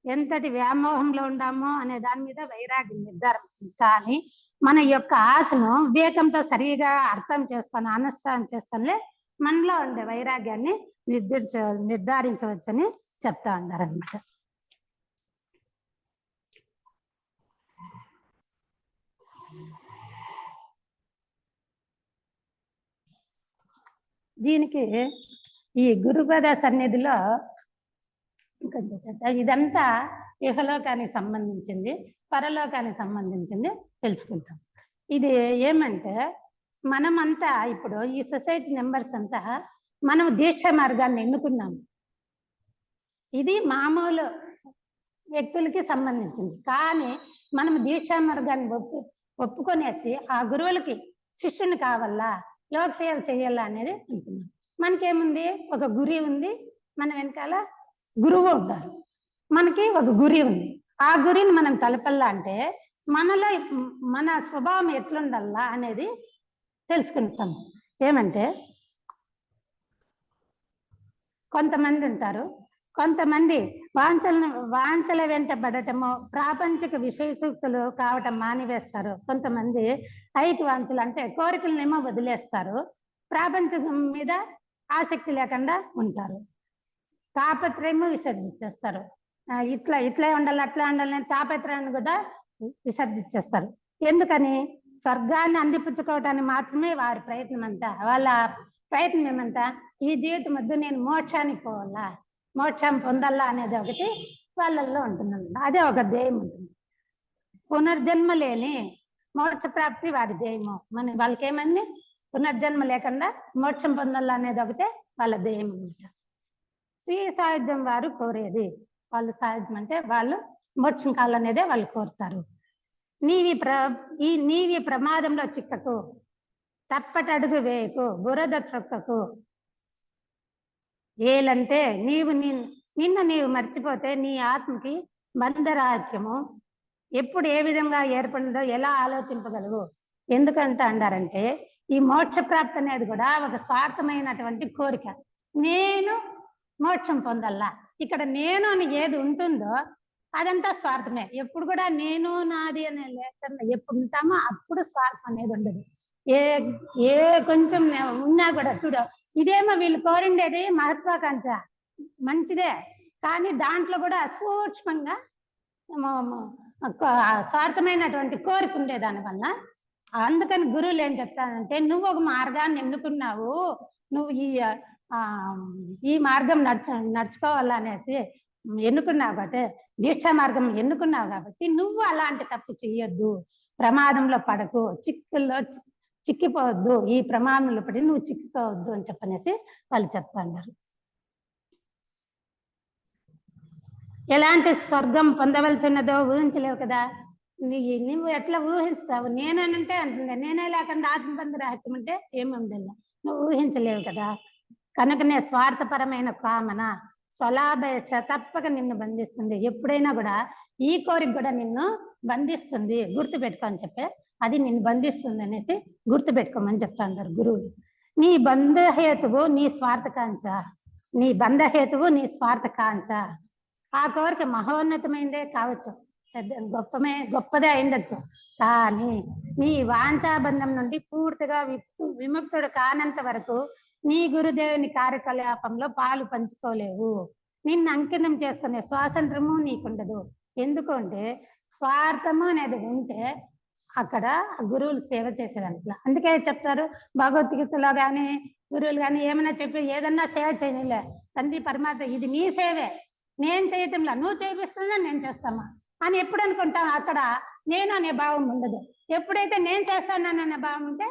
ఎంతటి వ్యామోహంలో ఉండామో అనే దాని మీద వైరాగ్యం నిర్ధారించింది. కానీ మన యొక్క ఆశను వివేకంతో సరిగా అర్థం చేసుకొని అనుష్ఠానం చేస్తానే మనలో ఉండే వైరాగ్యాన్ని నిర్ధారించవచ్చని చెప్తా ఉన్నారనమాట. దీనికి ఈ గురుపద సన్నిధిలో ఇదంతా ఇహలోకానికి సంబంధించింది, పరలోకానికి సంబంధించింది తెలుసుకుంటాం. ఇది ఏమంటే మనమంతా ఇప్పుడు ఈ సొసైటీ మెంబర్స్ అంతా మనం దీక్ష మార్గాన్ని ఎన్నుకున్నాము. ఇది మామూలు వ్యక్తులకి సంబంధించింది. కానీ మనం దీక్షా మార్గాన్ని ఒప్పుకొనేసి ఆ గురువులకి శిష్యుని కావాలా, లోక సేవ చేయాలా అనేది అనుకున్నాం. మనకేముంది, ఒక గురి ఉంది, మన వెనకాల గురువు ఉంటారు, మనకి ఒక గురి ఉంది. ఆ గురిని మనం తలపల్లా అంటే మనలో మన స్వభావం ఎట్లుండల్లా అనేది తెలుసుకుంటాం. ఏమంటే కొంతమంది ఉంటారు కొంతమంది వాంఛల వెంటబడటము, ప్రాపంచిక విషయ సూక్తులు కావటం మానివేస్తారు. కొంతమంది ఐకి వాంఛలు అంటే కోరికలనేమో వదిలేస్తారు, ప్రాపంచకం మీద ఆసక్తి లేకుండా ఉంటారు. తాపత్రయము విసర్జించేస్తారు. ఇట్లా ఉండాలి అట్లా ఉండాలని తాపత్రయాన్ని కూడా విసర్జించేస్తారు. ఎందుకని? స్వర్గాన్ని అందిపుచ్చుకోవటానికి మాత్రమే వారి ప్రయత్నం అంతా. వాళ్ళ ప్రయత్నం ఏమంతా, ఈ జీవితం వద్దు, నేను మోక్షానికి పోవాలా, మోక్షం పొందాలా అనేది ఒకటి వాళ్ళల్లో ఉంటుంది. అదే ఒక ధ్యేయం ఉంటుంది. పునర్జన్మ లేని మోక్ష ప్రాప్తి వారి ధ్యేయము. వాళ్ళకి ఏమని పునర్జన్మ లేకుండా మోక్షం పొందాలా అనేది ఒకటే వాళ్ళ ధ్యేయం అనమాట. శ్రీ సాయుధ్యం వారు కోరేది, వాళ్ళు సాయుధ్యం అంటే వాళ్ళు మోక్షం కావాలనేదే వాళ్ళు కోరుతారు. నీవి ప్రమాదంలో చిక్కకు, తప్పటడుగు వేయకు, బురద త్రొక్కకు. ఏలంటే నిన్ను నీవు మర్చిపోతే నీ ఆత్మకి బంధరాహిత్యము ఎప్పుడు ఏ విధంగా ఏర్పడిందో ఎలా ఆలోచింపగలవు. ఎందుకంటే అంటారంటే ఈ మోక్ష ప్రాప్తి అనేది కూడా ఒక స్వార్థమైనటువంటి కోరిక. నేను మోక్షం పొందల్లా, ఇక్కడ నేను అని ఏది ఉంటుందో అదంతా స్వార్థమే. ఎప్పుడు కూడా నేను నాది అనే లేకుండా ఎప్పుడు ఉంటామో అప్పుడు స్వార్థం అనేది ఉండదు. ఏ కొంచెం ఉన్నా కూడా చూడు, ఇదేమో వీళ్ళు కోరిండేది మహత్వాకాంక్ష మంచిదే, కానీ దాంట్లో కూడా సూక్ష్మంగా స్వార్థమైనటువంటి కోరిక ఉండే దానివల్ల. అందుకని గురువులు ఏం చెప్తానంటే, నువ్వు ఒక మార్గాన్ని ఎన్నుకున్నావు, నువ్వు ఈ మార్గం నడుచుకోవాలనేసి ఎన్నుకున్నావు కాబట్టి, దీక్షా మార్గం ఎన్నుకున్నావు కాబట్టి నువ్వు అలాంటి తప్పు చెయ్యొద్దు, ప్రమాదంలో పడకు, చిక్కిపోవద్దు, ఈ ప్రమాదంలో పడి నువ్వు చిక్కిపోవద్దు అని చెప్పనేసి వాళ్ళు చెప్తాన్నారు. ఎలాంటి స్వర్గం పొందవలసినదో ఊహించలేవు కదా. నువ్వు ఎట్లా ఊహిస్తావు? నేనంటే అంటుండే, నేనే లేకుండా ఆత్మబంధ రాహిత్యం అంటే ఏముండదు, నువ్వు ఊహించలేవు కదా. కనుకనే స్వార్థపరమైన కామన స్వలాభేక్ష తప్పక నిన్ను బంధిస్తుంది. ఎప్పుడైనా కూడా ఈ కోరిక కూడా నిన్ను బంధిస్తుంది, గుర్తుపెట్టుకోని చెప్పే, అది నిన్ను బంధిస్తుంది అనేసి గుర్తుపెట్టుకోమని చెప్తా ఉంటారు గురువులు. నీ బంధహేతువు నీ స్వార్థకాంక్ష, నీ బంధహేతువు నీ స్వార్థకాంక్ష. ఆ కోరిక మహోన్నతమైందే కావచ్చు, గొప్పదే అయిండొచ్చు, కానీ నీ వాంఛాబంధం నుండి పూర్తిగా విముక్తుడు కానంత వరకు నీ గురుదేవుని కార్యకలాపంలో పాలు పంచుకోలేవు. నిన్ను అంకితం చేసుకునే స్వాతంత్రము నీకుండదు. ఎందుకంటే స్వార్థము అనేది ఉంటే అక్కడ గురువులు సేవ చేసేదాంట్లో. అందుకే చెప్తారు భగవద్గీతలో కానీ గురువులు కానీ ఏమైనా చెప్పి ఏదన్నా సేవ చేయలే, తండ్రి పరమాత్మ ఇది నీ సేవే, నేను చేయటంలా, నువ్వు చేపిస్తున్నా నేను చేస్తామా అని ఎప్పుడు అనుకుంటాం. అక్కడ నేను అనే భావం ఉండదు. ఎప్పుడైతే నేను చేస్తాననే భావం ఉంటే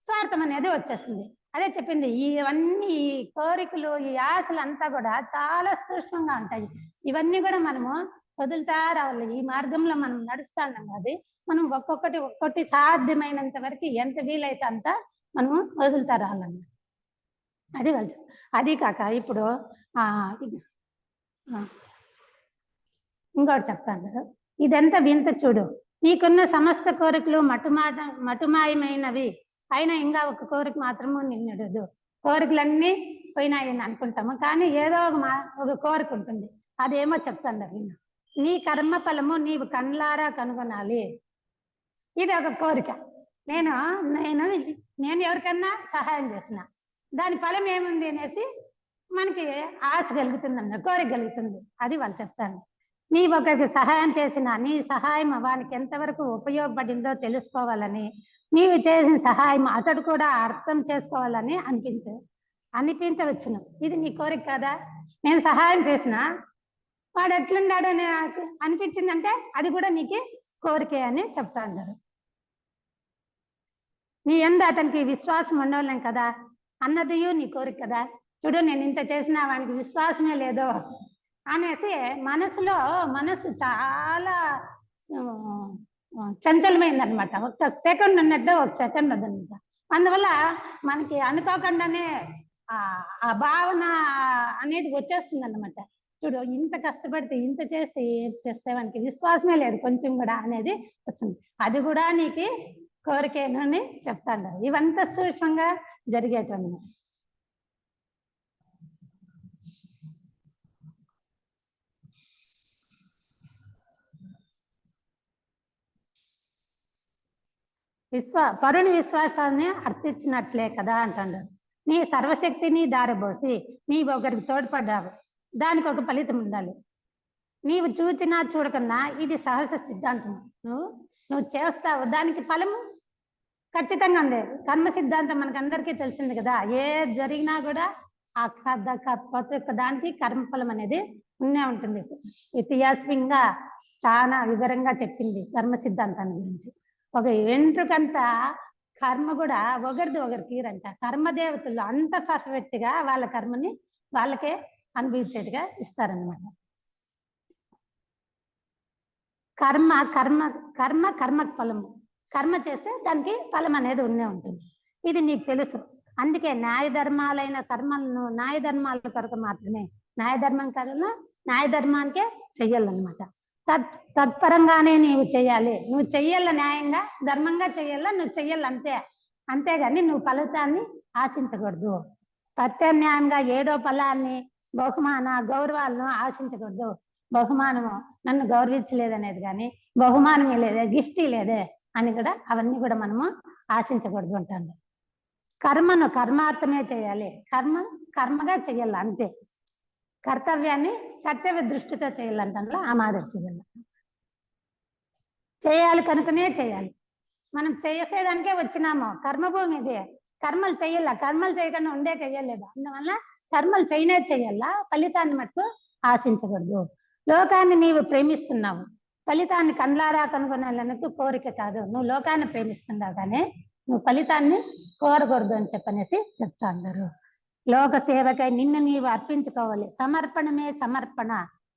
స్వార్థం అనేది వచ్చేస్తుంది. అదే చెప్పింది, ఇవన్నీ ఈ కోరికలు ఈ ఆశలు అంతా కూడా చాలా సూక్ష్మంగా ఉంటాయి. ఇవన్నీ కూడా మనము వదులుతా రావాలి. ఈ మార్గంలో మనం నడుస్తా ఉన్నాం. అది మనం ఒక్కొక్కటి సాధ్యమైనంత వరకు ఎంత వీలైతే అంత మనము వదులుతా రావాలన్నమాట. అది వాళ్ళు. అది కాక ఇప్పుడు ఇంకోటి చెప్తాను కదా, ఇదంతా వింత చూడు, నీకున్న సమస్త కోరికలు మటుమాయమైనవి అయినా ఇంకా ఒక కోరిక మాత్రము నిన్నడు. కోరికలన్నీ పోయినాయని అనుకుంటాము, కానీ ఏదో ఒక కోరిక ఉంటుంది. అదేమో చెప్తాను విన్న, నీ కర్మ ఫలము నీవు కళ్ళారా కనుగొనాలి. ఇది ఒక కోరిక. నేను ఎవరికన్నా సహాయం చేసిన దాని ఫలం ఏముంది అనేసి మనకి ఆశ కలుగుతుందన్న, కోరిక కలుగుతుంది. అది వాళ్ళు చెప్తాను. నీ ఒకరికి సహాయం చేసిన నీ సహాయం వానికి ఎంతవరకు ఉపయోగపడిందో తెలుసుకోవాలని, నీవు చేసిన సహాయం అతడు కూడా అర్థం చేసుకోవాలని అనిపించవచ్చును. ఇది నీ కోరిక కదా. నేను సహాయం చేసిన వాడు ఎట్లున్నాడని అనిపించిందంటే అది కూడా నీకు కోరికే అని చెప్తా ఉంటారు. నీ ఎందు అతనికి విశ్వాసం ఉండలేం కదా అన్నది నీ కోరిక కదా. చూడు, నేను ఇంత చేసినా వానికి విశ్వాసమే లేదో అనేసి మనసు చాలా చంచలమైంది అనమాట. ఒక సెకండ్ ఉన్నట్టు ఒక సెకండ్ వద్దనమాట. అందువల్ల మనకి అనుకోకుండానే ఆ భావన అనేది వచ్చేస్తుంది అన్నమాట. చూడు, ఇంత కష్టపడితే ఇంత చేస్తే వానికి విశ్వాసమే లేదు కొంచెం కూడా అనేది వస్తుంది. అది కూడా నీకు కోరికేనని చెప్తాను. ఇవంతా సూక్ష్మంగా జరిగేటువంటి. పరుని విశ్వాసాన్ని అర్థించినట్లే కదా అంటాడు. నీ సర్వశక్తిని దారబోసి నీవు ఒకరికి తోడ్పడ్డావు, దానికి ఒక ఫలితం ఉండాలి. నీవు చూచినా చూడకున్నా ఇది సహజ సిద్ధాంతం. నువ్వు చేస్తావు, దానికి ఫలము ఖచ్చితంగా ఉండేది. కర్మ సిద్ధాంతం మనకు అందరికీ తెలిసింది కదా. ఏ జరిగినా కూడా ఆ ప్రతి ఒక్క దానికి కర్మఫలం అనేది ఉన్నే ఉంటుంది. ఇతిహాసంగా చాలా వివరంగా చెప్పింది కర్మ సిద్ధాంతాన్ని గురించి. ఒక వెంట్రుకంతా కర్మ కూడా ఒకరు తీరంట. కర్మదేవతలు అంత పర్ఫెక్ట్ గా వాళ్ళ కర్మని వాళ్ళకే అనుభవించేట్టుగా ఇస్తారనమాట. కర్మ కర్మ కర్మ కర్మకు ఫలము. కర్మ చేస్తే దానికి ఫలం అనేది ఉన్నే ఉంటుంది. ఇది నీకు తెలుసు. అందుకే న్యాయధర్మాలైన కర్మలను న్యాయధర్మాల కొరకు మాత్రమే, న్యాయధర్మం కన్నా న్యాయధర్మానికే చెయ్యాలన్నమాట. తత్పరంగానే నీవు చెయ్యాలి. నువ్వు చెయ్యాల, న్యాయంగా ధర్మంగా చెయ్యాల, నువ్వు చెయ్యాలి అంతే. అంతేగాని నువ్వు ఫలితాన్ని ఆశించకూడదు. ప్రత్యామ్నాయంగా ఏదో ఫలాన్ని, బహుమాన గౌరవాలను ఆశించకూడదు. బహుమానము నన్ను గౌరవించలేదనేది కానీ, బహుమానమే లేదే, గిఫ్ట్ లేదే అని కూడా అవన్నీ కూడా మనము ఆశించకూడదు అంటాడు. కర్మను కర్మార్థమే చేయాలి, కర్మగా చెయ్యాలి అంతే. కర్తవ్యాన్ని కర్తవ్య దృష్టితో చేయాలంటాను. ఆ మాదిరి చేయాలి కనుకనే చేయాలి. మనం చేసేదానికే వచ్చినాము. కర్మభూమి ఇదే. కర్మలు చెయ్యాల, కర్మలు చేయకుండా ఉండే చెయ్యలేదు. అందువల్ల కర్మలు చెయ్యాలా, ఫలితాన్ని మటుకు ఆశించకూడదు. లోకాన్ని నీవు ప్రేమిస్తున్నావు, ఫలితాన్ని కండ్లారా కనుగొనాలన్నట్టు కోరిక కాదు. నువ్వు లోకాన్ని ప్రేమిస్తున్నావు కానీ నువ్వు ఫలితాన్ని కోరకూడదు అని చెప్పనేసి చెప్తా అన్నారు. లోక సేవకై నిన్ను నీవు అర్పించుకోవాలి. సమర్పణమే సమర్పణ,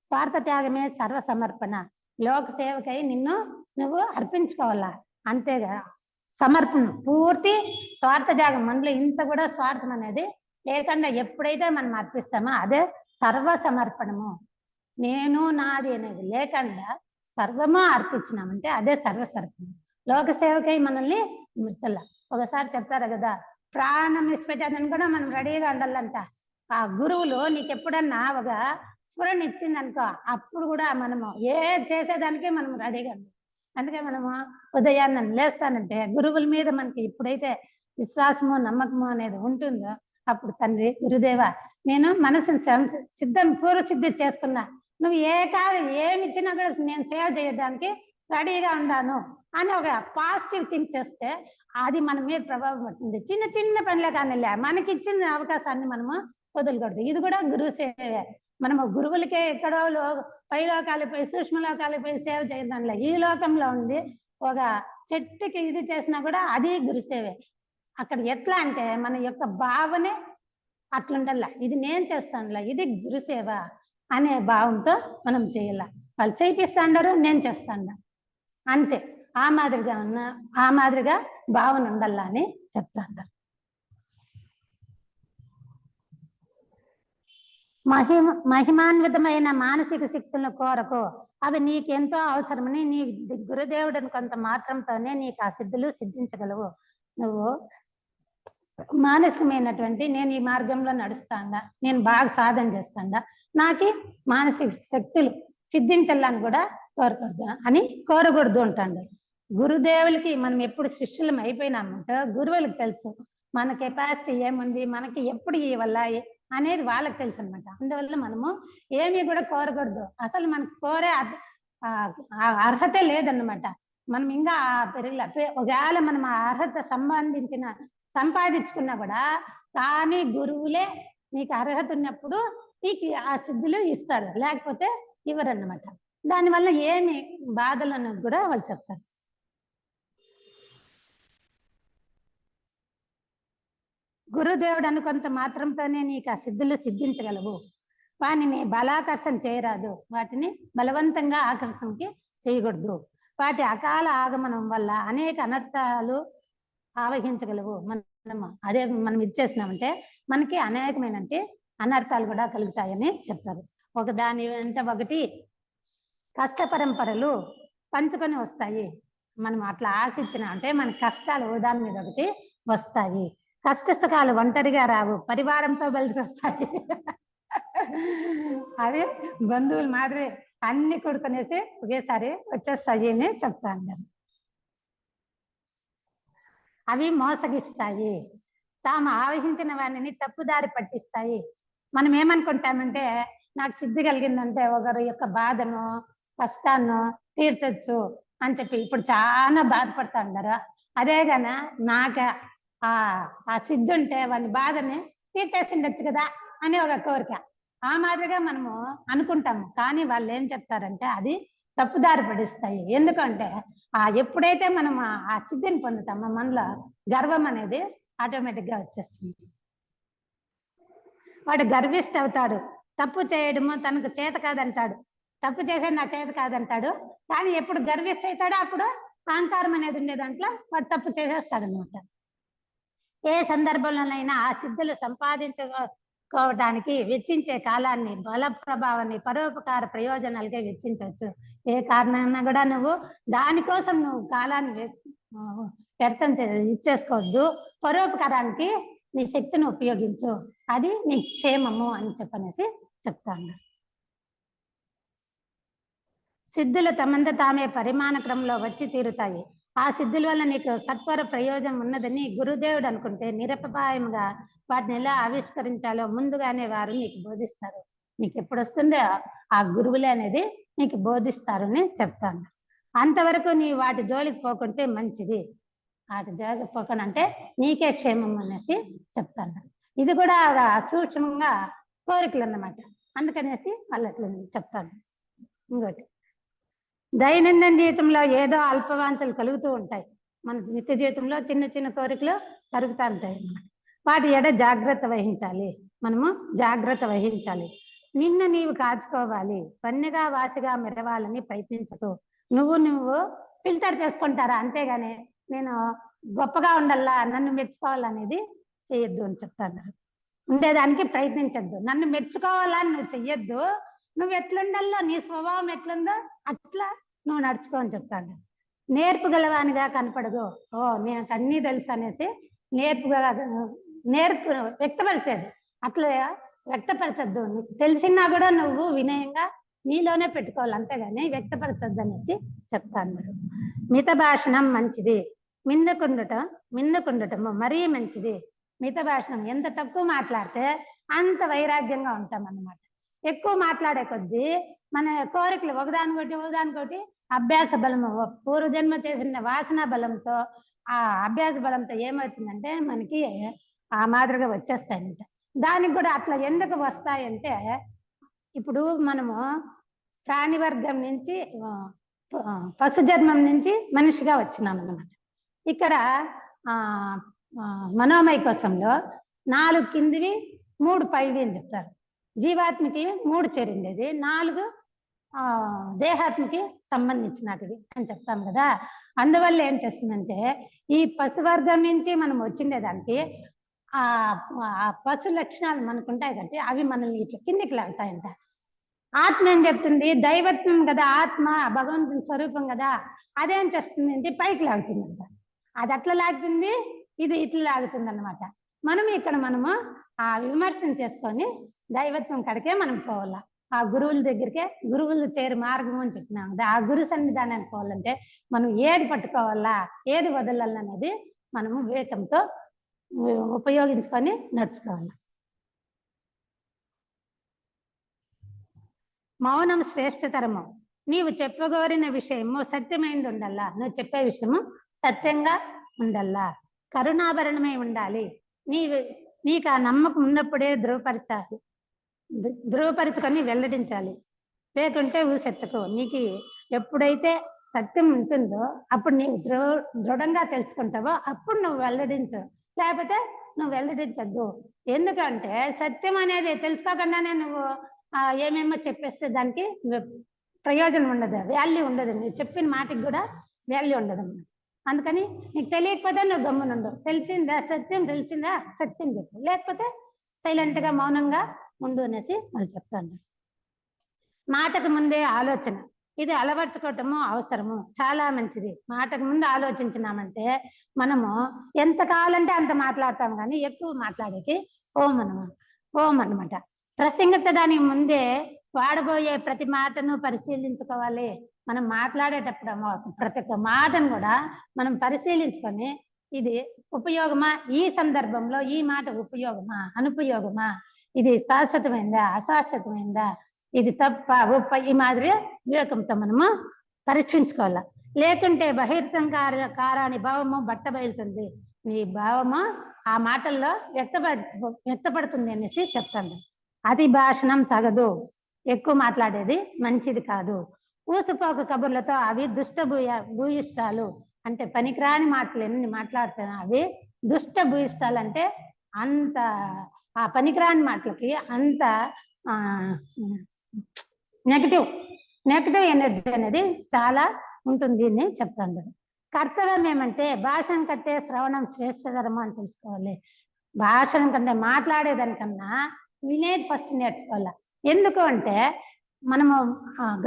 స్వార్థ త్యాగమే సర్వ సమర్పణ. లోక సేవకై నిన్ను నువ్వు అర్పించుకోవాలా, అంతేగా సమర్పణ. పూర్తి స్వార్థ త్యాగం. మనలో ఇంత కూడా స్వార్థం అనేది లేకుండా ఎప్పుడైతే మనం అర్పిస్తామో అదే సర్వ సమర్పణము. నేను నాది అనేది లేకుండా సర్వమా అర్పించినామంటే అదే సర్వసర్పణం. లోక సేవకై మనల్ని ముచ్చల్ల. ఒకసారి చెప్తారు కదా, ప్రాణం విడిచిపెట్టేదని కూడా మనం రెడీగా ఉండాలంట. ఆ గురువులు నీకు ఎప్పుడన్నా ఒక స్ఫురణ ఇచ్చిందనుకో, అప్పుడు కూడా మనము ఏ చేసేదానికే మనం రెడీగా ఉండాలి. అందుకే మనము ఉదయాన్నే లేస్తానంటే గురువుల మీద మనకి ఎప్పుడైతే విశ్వాసము నమ్మకము అనేది ఉంటుందో అప్పుడు తండ్రి గురుదేవ నేను మనసుని పూర్వసిద్ధి చేసుకున్నా, నువ్వు ఏమి ఇచ్చినా కూడా నేను సేవ చేయడానికి రెడీగా ఉన్నాను అని ఒక పాజిటివ్ థింక్ చేస్తే అది మన మీద ప్రభావం పడుతుంది. చిన్న చిన్న పనులే కానీ మనకి ఇచ్చిన అవకాశాన్ని మనము వదలకూడదు. ఇది కూడా గురువు సేవే. మనము గురువులకే ఎక్కడో పై లోకాలపై సూక్ష్మ లోకాలపై సేవ చేయడంలో ఈ లోకంలో ఉంది. ఒక చెట్టుకి ఇది చేసినా కూడా అది గురుసేవే. అక్కడ ఎట్లా అంటే మన యొక్క భావనే అట్లుండల్లా, ఇది నేను చేస్తానులా, ఇది గురుసేవ అనే భావంతో మనం చేయాల. వాళ్ళు చేయిస్తాండారు, నేను చేస్తాను అంతే. ఆ మాదిరిగా భావన ఉండాలా అని చెప్తాంటారు. మహిమాన్వితమైన మానసిక శక్తుల కోరకు అవి నీకెంతో అవసరమని నీ గురుదేవుడిని కొంత మాత్రంతోనే నీకు ఆ సిద్ధులు సిద్ధించగలవు. నువ్వు మానసికమైనటువంటి నేను ఈ మార్గంలో నడుస్తాండా, నేను బాగా సాధన చేస్తాండా, నాకు మానసిక శక్తులు సిద్ధించాలని కూడా కోరకూడదు అంటాడు. గురుదేవులకి మనం ఎప్పుడు శిష్యులం అయిపోయినామంటే గురువులకు తెలుసు మన కెపాసిటీ ఏముంది, మనకి ఎప్పుడు ఇవ్వాల అనేది వాళ్ళకి తెలుసు అనమాట. అందువల్ల మనము ఏమీ కూడా కోరకూడదు. అసలు మనకు కోరే అర్హత లేదన్నమాట. మనం ఇంకా పెరిగిల ఒకవేళ మనం ఆ అర్హత సంపాదించుకున్నా కూడా కానీ గురువులే నీకు అర్హత ఉన్నప్పుడు నీకు ఆ సిద్ధులు ఇస్తాడు, లేకపోతే ఇవ్వరన్నమాట. దానివల్ల ఏమి బాధలు అన్నది కూడా వాళ్ళు చెప్తారు. గురుదేవుడు అనుకొంత మాత్రంతోనే నీకు ఆ సిద్ధులు సిద్ధించగలవు. వాటిని బలాకర్షణ చేయరాదు, వాటిని బలవంతంగా ఆకర్షణకి చేయకూడదు. వాటి అకాల ఆగమనం వల్ల అనేక అనర్థాలు ఆవహించగలవు. మనం ఇచ్చేసినామంటే మనకి అనేకమైన అనర్థాలు కూడా కలుగుతాయని చెప్తారు. ఒకదాని వెంట ఒకటి కష్ట పరంపరలు పంచుకొని వస్తాయి. మనం అట్లా ఆశించిన అంటే మన కష్టాలు దాని మీద ఒకటి వస్తాయి. కష్ట సుఖాలు ఒంటరిగా రావు, పరివారంతో కలిసి వస్తాయి. అవి బంధువులు మాదిరి అన్ని కొడుకునేసి ఒకేసారి వచ్చేస్తాయి అని చెప్తా అన్నారు. అవి మోసగిస్తాయి, తాము ఆవహించిన వారిని తప్పుదారి పట్టిస్తాయి. మనం ఏమనుకుంటామంటే నాకు సిద్ధి కలిగిందంటే ఒకరి యొక్క బాధను కష్టాన్ని తీర్చొచ్చు అని చెప్పి ఇప్పుడు చాలా బాధపడతా ఉండరు. అదే గాన నాకు ఆ సిద్ధి ఉంటే వాడి బాధని తీర్చేసిండొచ్చు కదా అనే ఒక కోరిక. ఆ మాదిరిగా మనము అనుకుంటాము. కానీ వాళ్ళు ఏం చెప్తారంటే అది తప్పుదారి పడిస్తాయి. ఎందుకంటే ఎప్పుడైతే మనం ఆ సిద్ధిని పొందుతామో మనలో గర్వం అనేది ఆటోమేటిక్గా వచ్చేస్తుంది. వాడు గర్విష్ట అవుతాడు. తప్పు చేయడము తనకు చేత కాదంటాడు. తప్పు చేసేది నా చేత కాదంటాడు. కానీ ఎప్పుడు గర్విష్ట అవుతాడో అప్పుడు అహంకారం అనేది ఉండే దాంట్లో వాడు తప్పు చేసేస్తాడు అనమాట. ఏ సందర్భంలోనైనా ఆ సిద్ధులు సంపాదించుకోవడానికి వెచ్చించే కాలాన్ని, బల ప్రభావాన్ని పరోపకార ప్రయోజనాలకే వెచ్చించవచ్చు. ఏ కారణమైనా కూడా నువ్వు దానికోసం నువ్వు కాలాన్ని వ్యర్థం ఇచ్చేసుకోవద్దు. పరోపకారానికి నీ శక్తిని ఉపయోగించు, అది నీ క్షేమము అని చెప్పనేసి చెప్తాను. సిద్ధులు తమంత తామే పరిమాణ క్రమంలో వచ్చి తీరుతాయి. ఆ సిద్ధుల వల్ల నీకు సత్వర ప్రయోజనం ఉన్నదని గురుదేవుడు అనుకుంటే నిరపపాయంగా వాటిని ఎలా ఆవిష్కరించాలో ముందుగానే వారు నీకు బోధిస్తారు. నీకు ఎప్పుడు వస్తుందో ఆ గురువులే అనేది నీకు బోధిస్తారని చెప్తాను. అంతవరకు నీ వాటి జోలికి పోకుంటే మంచిది. వాటి జోలికి పోకుండా అంటే నీకే క్షేమం అనేసి చెప్తాను. ఇది కూడా సూక్ష్మంగా కోరికలు అన్నమాట. అందుకనేసి వాళ్ళు అట్లా చెప్తాను. ఇంకోటి, దైనందిన జీవితంలో ఏదో అల్పవాంఛలు కలుగుతూ ఉంటాయి. మన నిత్య జీవితంలో చిన్న చిన్న కోరికలు కలుగుతూ ఉంటాయి అన్నమాట. వాటి ఎడ జాగ్రత్త వహించాలి. మనము జాగ్రత్త వహించాలి. నిన్ను నీవు కాచుకోవాలి. పన్నిగా వాసిగా మెరవాలని ప్రయత్నించదు. నువ్వు ఫిల్టర్ చేసుకుంటారా, అంతేగాని నేను గొప్పగా ఉండాలా, నన్ను మెచ్చుకోవాలనేది చేయొద్దు అని చెప్తాను. ఉండేదానికి ప్రయత్నించద్దు. నన్ను మెచ్చుకోవాలని నువ్వు చెయ్యొద్దు. నువ్వు ఎట్లుండాలో, నీ స్వభావం ఎట్లుందో అట్లా నువ్వు నడుచుకో అని చెప్తాను. నేర్పు గలవానిగా కనపడదు. నాకు అన్నీ తెలుసు అనేసి నేర్పు వ్యక్తపరిచేది అట్లా వ్యక్తపరచద్దు. నీకు తెలిసినా కూడా నువ్వు వినయంగా నీలోనే పెట్టుకోవాలి, అంతేగాని వ్యక్తపరచద్దు అనేసి చెప్తాను. మిత భాషణం మంచిది, మిందుకుండటము మరీ మంచిది. మిత భాషణం ఎంత తక్కువ మాట్లాడితే అంత వైరాగ్యంగా ఉంటాం అన్నమాట. ఎక్కువ మాట్లాడే కొద్దీ మన కోరికలు ఒకదానికొకటి అభ్యాస బలము, పూర్వజన్మ చేసిన వాసన బలంతో ఆ అభ్యాస బలంతో ఏమవుతుందంటే మనకి ఆ మాదిరిగా వచ్చేస్తాయంట. దానికి కూడా అట్లా ఎందుకు వస్తాయంటే ఇప్పుడు మనము ప్రాణి వర్గం నుంచి పశుజన్మం నుంచి మనిషిగా వచ్చినాం అన్నమాట. ఇక్కడ మనోమయ కోసంలో 4 కిందివి 3 పైవి అని చెప్తారు. జీవాత్మకి 3 చేరిండేది, 4 దేహాత్మకి సంబంధించినటివి అని చెప్తాం కదా. అందువల్ల ఏం చేస్తుందంటే ఈ పశువర్గం నుంచి మనం వచ్చిండేదానికి ఆ పశు లక్షణాలు మనకు ఉంటాయి కాబట్టి అవి మనల్ని ఇట్లా కిందికి లాగుతాయంట. ఆత్మ ఏం చెప్తుంది, దైవత్వం కదా, ఆత్మ భగవంతుని స్వరూపం కదా, అదేం చేస్తుంది పైకి లాగుతుందంట. అది అట్లా లాగుతుంది, ఇది ఇట్లా లాగుతుంది అన్నమాట. మనము ఆ విమర్శన చేసుకొని దైవత్వం కడికే మనం పోవాలా. ఆ గురువుల దగ్గరికే, గురువులు చేరు మార్గం అని చెప్పినాం కదా. ఆ గురు సన్నిధానానికి పోవాలంటే మనం ఏది పట్టుకోవాలా, ఏది వదలాలనేది మనము వివేకంతో ఉపయోగించుకొని నడుచుకోవాలి. మౌనం శ్రేష్టతరము. నీవు చెప్పగోరిన విషయము సత్యమైంది ఉండాలా. నువ్వు చెప్పే విషయము సత్యంగా ఉండాలా, కరుణాభరణమై ఉండాలి. నీకు ఆ నమ్మకం ఉన్నప్పుడే ధృవపరచుకొని వెల్లడించాలి. లేకుంటే ఊసెత్తకు. నీకు ఎప్పుడైతే సత్యం ఉంటుందో అప్పుడు నీవు దృఢంగా తెలుసుకుంటావో అప్పుడు నువ్వు వెల్లడించు, లేకపోతే నువ్వు వెల్లడించద్దు. ఎందుకంటే సత్యం అనేది తెలుసుకోకుండానే నువ్వు ఏమేమో చెప్పేస్తే దానికి ప్రయోజనం ఉండదు, వాల్యూ ఉండదు. నువ్వు చెప్పిన మాటకి కూడా వాల్యూ ఉండదు అన్నమాట. అందుకని నీకు తెలియకపోతే నువ్వు గమ్మునుండు. తెలిసిందా సత్యం, తెలిసిందా సత్యం చెప్పు, లేకపోతే సైలెంట్గా మౌనంగా ఉండు అనేసి వాళ్ళు చెప్తాను. మాటకు ముందే ఆలోచన, ఇది అలవర్చుకోవటము అవసరము, చాలా మంచిది. మాటకు ముందు ఆలోచించినామంటే మనము ఎంత కావాలంటే అంత మాట్లాడతాం, కానీ ఎక్కువ మాట్లాడేకి పోమన్నమాట. ప్రసంగించడానికి ముందే వాడబోయే ప్రతి మాటను పరిశీలించుకోవాలి. మనం మాట్లాడేటప్పుడు ప్రతి ఒక్క మాటను కూడా మనం పరిశీలించుకొని ఇది ఉపయోగమా, ఈ సందర్భంలో ఈ మాట ఉపయోగమా అనుపయోగమా, ఇది శాశ్వతమైందా అశాశ్వతమైందా, ఇది తప్ప ఒప్ప, ఈ మాదిరి వివేకంతో మనము పరీక్షించుకోవాలి. లేకుంటే కారాని భావము బట్ట బయలుతుంది, నీ భావము ఆ మాటల్లో వ్యక్తపడుతుంది అనేసి చెప్తాను. అతి భాషణం తగదు, ఎక్కువ మాట్లాడేది మంచిది కాదు. ఊసుపోక కబుర్లతో అవి భూయిష్టాలు, అంటే పనికిరాని మాటలు ఎన్ని మాట్లాడుతున్నా అవి దుష్ట భూయిష్టాలు. అంటే అంత ఆ పనికిరాని మాటలకి అంత నెగటివ్ ఎనర్జీ అనేది చాలా ఉంటుంది అని చెప్తాను. కర్తవ్యం ఏమంటే భాషను కంటే శ్రవణం శ్రేష్టతరము అని తెలుసుకోవాలి. భాషను కంటే మాట్లాడేదానికన్నా వినేది ఫస్ట్ నేర్చుకోవాలి. ఎందుకు అంటే మనము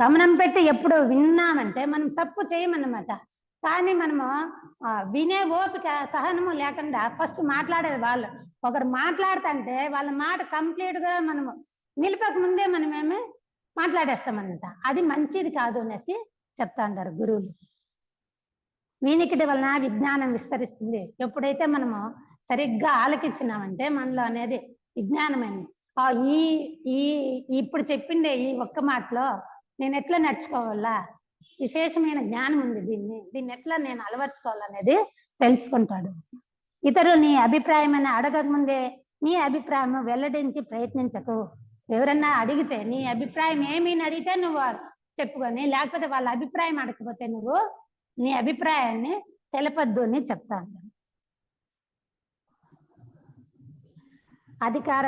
గమనం పెట్టి ఎప్పుడు విన్నామంటే మనం తప్పు చేయమన్నమాట. కానీ మనము వినే ఓపిక సహనము లేకుండా ఫస్ట్ మాట్లాడేది వాళ్ళు. ఒకరు మాట్లాడుతుంటే వాళ్ళ మాట కంప్లీట్గా మనము నిలిపక ముందే మనమేమి మాట్లాడేస్తామన్నమాట. అది మంచిది కాదు అనేసి చెప్తా ఉంటారు గురువులు. వినికిడి వలన విజ్ఞానం విస్తరిస్తుంది. ఎప్పుడైతే మనము సరిగ్గా ఆలకించినామంటే మనలో అనేది విజ్ఞానమైంది. ఈ ఈ ఇప్పుడు చెప్పిండే ఈ ఒక్క మాటలో నేను ఎట్లా నడుచుకోవాలా, విశేషమైన జ్ఞానం ఉంది, దీన్ని ఎట్లా నేను అలవర్చుకోవాలనేది తెలుసుకుంటాడు. ఇతరులు నీ అభిప్రాయం అని అడగక ముందే నీ అభిప్రాయం వెల్లడించి ప్రయత్నించకు. ఎవరన్నా అడిగితే నీ అభిప్రాయం ఏమీ అడిగితే నువ్వు చెప్పుకొని, లేకపోతే వాళ్ళ అభిప్రాయం అడగకపోతే నువ్వు నీ అభిప్రాయాన్ని తెలపద్దు అని చెప్తా ఉంటాను. అధికార